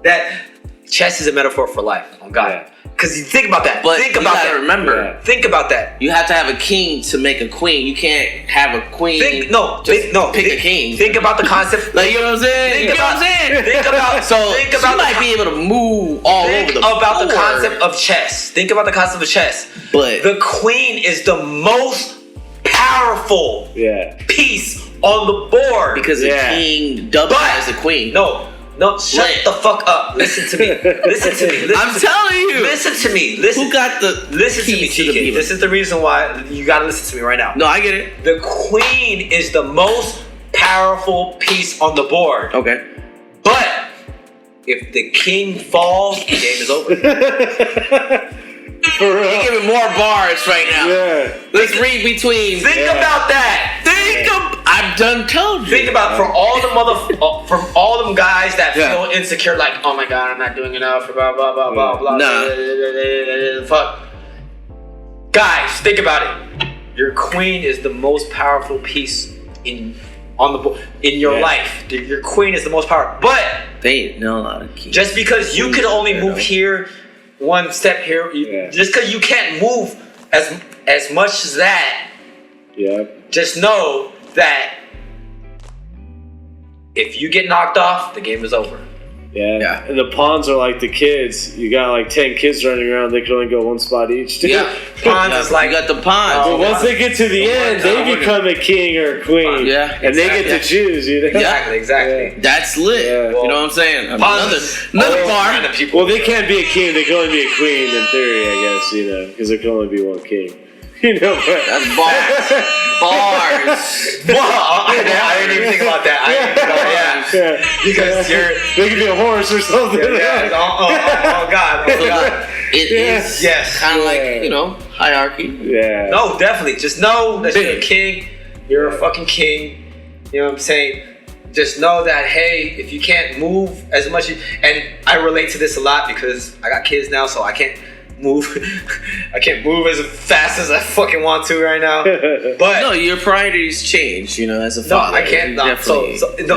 That chess is a metaphor for life. Oh God. Yeah. Because you think about that. But think about that. Remember. Think about that. You have to have a king to make a queen. You can't have a queen. Pick a king. Think about the concept. Like, you know what I'm saying? Think about she might be able to move all over the board. Think about the concept of chess. Think about the concept of chess. But the queen is the most powerful piece on the board. Because the king doubles as the queen. No, shut the fuck up. Listen to me. I'm telling you. Listen to me. Who got the Listen to me, TK. This is the reason why you gotta listen to me right now. No, I get it. The queen is the most powerful piece on the board. Okay. But if the king falls, the game is over. You're giving more bars right now. Yeah. Let's read between. Think about that. I've done told you. Think about from all them guys that feel insecure, like, oh my God, I'm not doing enough, blah blah blah blah blah. Nah. Fuck. Guys, think about it. Your queen is the most powerful piece in your life. Your queen is the most powerful. But they know a lot of keys. Just because you can only move here one step here. Just because you can't move as much as that. Yeah. Just know that if you get knocked off, the game is over. Yeah. And the pawns are like the kids. You got like 10 kids running around. They can only go one spot each. Dude. Yeah. Pawns is like... You got the pawns. But once they get to the end, they become a king or a queen. Yeah. And they get to choose, you know? Exactly. Yeah. That's lit. Yeah. You know what I'm saying? Another bar. Well, they can't be a king. They can only be a queen in theory, I guess, you know, because there can only be one king. You know, but that's bars. I didn't even think about that. Because they could be a horse or something. Oh God. It is kind of like, you know, hierarchy. Yeah. No, definitely. Just know that you're a king. You're a fucking king. You know what I'm saying? Just know that, hey, if you can't move as much, and I relate to this a lot because I got kids now, so I can't move. I can't move as fast as I fucking want to right now. But no, your priorities change, you know, as a father. No, I can't. No,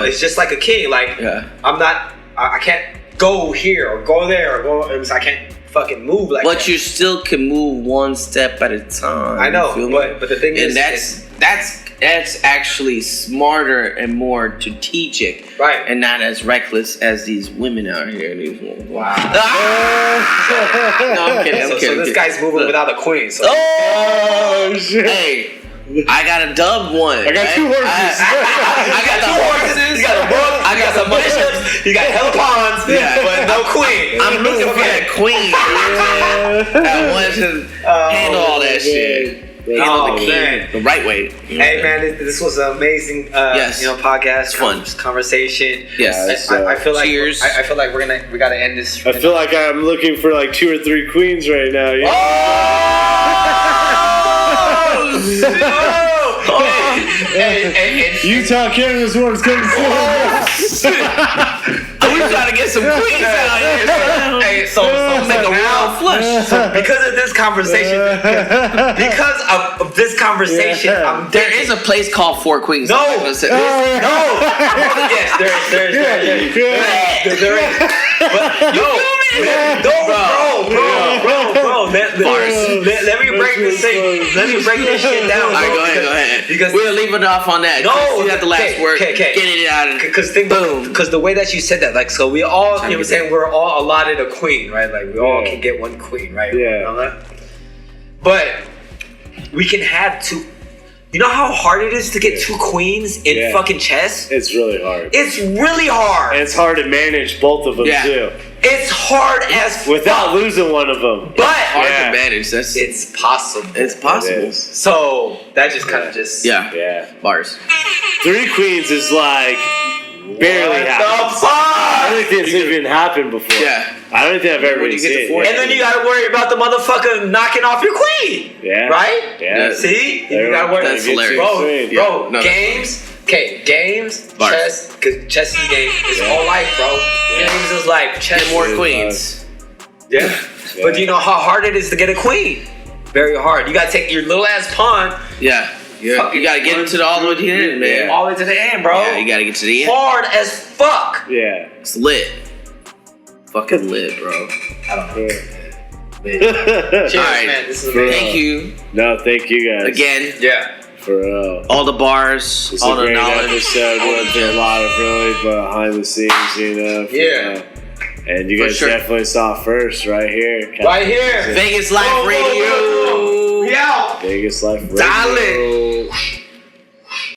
it's just like a king. Like I'm not. I can't go here or go there or go. I can't fucking move like. But you still can move one step at a time. I know, but the thing is, that's actually smarter and more strategic, right? And not as reckless as these women out here. Wow. No, I'm kidding. So this guy's moving without a queen. So. Oh shit! Hey. I got a dub one. I got 2 horses. I got 2 horses. You got a book. I got some bishops. You got hella pawns. But no queen. I'm looking for that queen. That wants to handle all that shit. Oh man, the right way. Hey man, this was an amazing, podcast, fun conversation. Yes, I feel like cheers. I feel like we gotta end this. I feel like I'm looking for like 2 or 3 queens right now. Yeah. Hey, Utah Canada's one's coming soon. We gotta get some queens out here. Hey, so make a wild flush. So because of this conversation, there is a place called Four Queens. No. Yes, there is. Bro. Let me break this thing. Let me break this shit down. All right, go ahead. Because we'll leave it off on that. No, you have the last word. Okay. Get it out of because the way that you said that, like, so we all, you know what I'm saying, we're all allotted a queen, right? Like, we all can get one queen, right? Yeah. You know that? But we can have 2. You know how hard it is to get 2 queens in fucking chess? It's really hard. It's really hard. And it's hard to manage both of them too. It's hard as without losing one of them. But hard to manage. It's possible. It's possible. It so that just kind of bars. 3 queens is like barely happened. I don't think it's even happened before. Yeah. I don't think I've ever seen it. And then you gotta worry about the motherfucker knocking off your queen. Yeah. Right? Yeah. See? You gotta worry. That's hilarious. Bro, games. Okay, games, chess, because chess is a game. It's all life, bro. Games is life. Chess. More queens. Yeah. But do you know how hard it is to get a queen? Very hard. You gotta take your little ass pawn. Yeah. You gotta get into all the way to the end, man. All the way to the end, bro. Yeah, you gotta get to the end. Hard as fuck. Yeah. It's lit. Fucking lit, bro. I don't know. Cheers, man. This is amazing. Thank you. No, thank you guys. Again. Yeah. For all the bars, it's all a the great knowledge. episode. Went through a lot of really behind the scenes, you know. And you guys definitely saw it first right here. Right here. Vegaslife Radio. Yeah. Vegaslife Radio. Darling.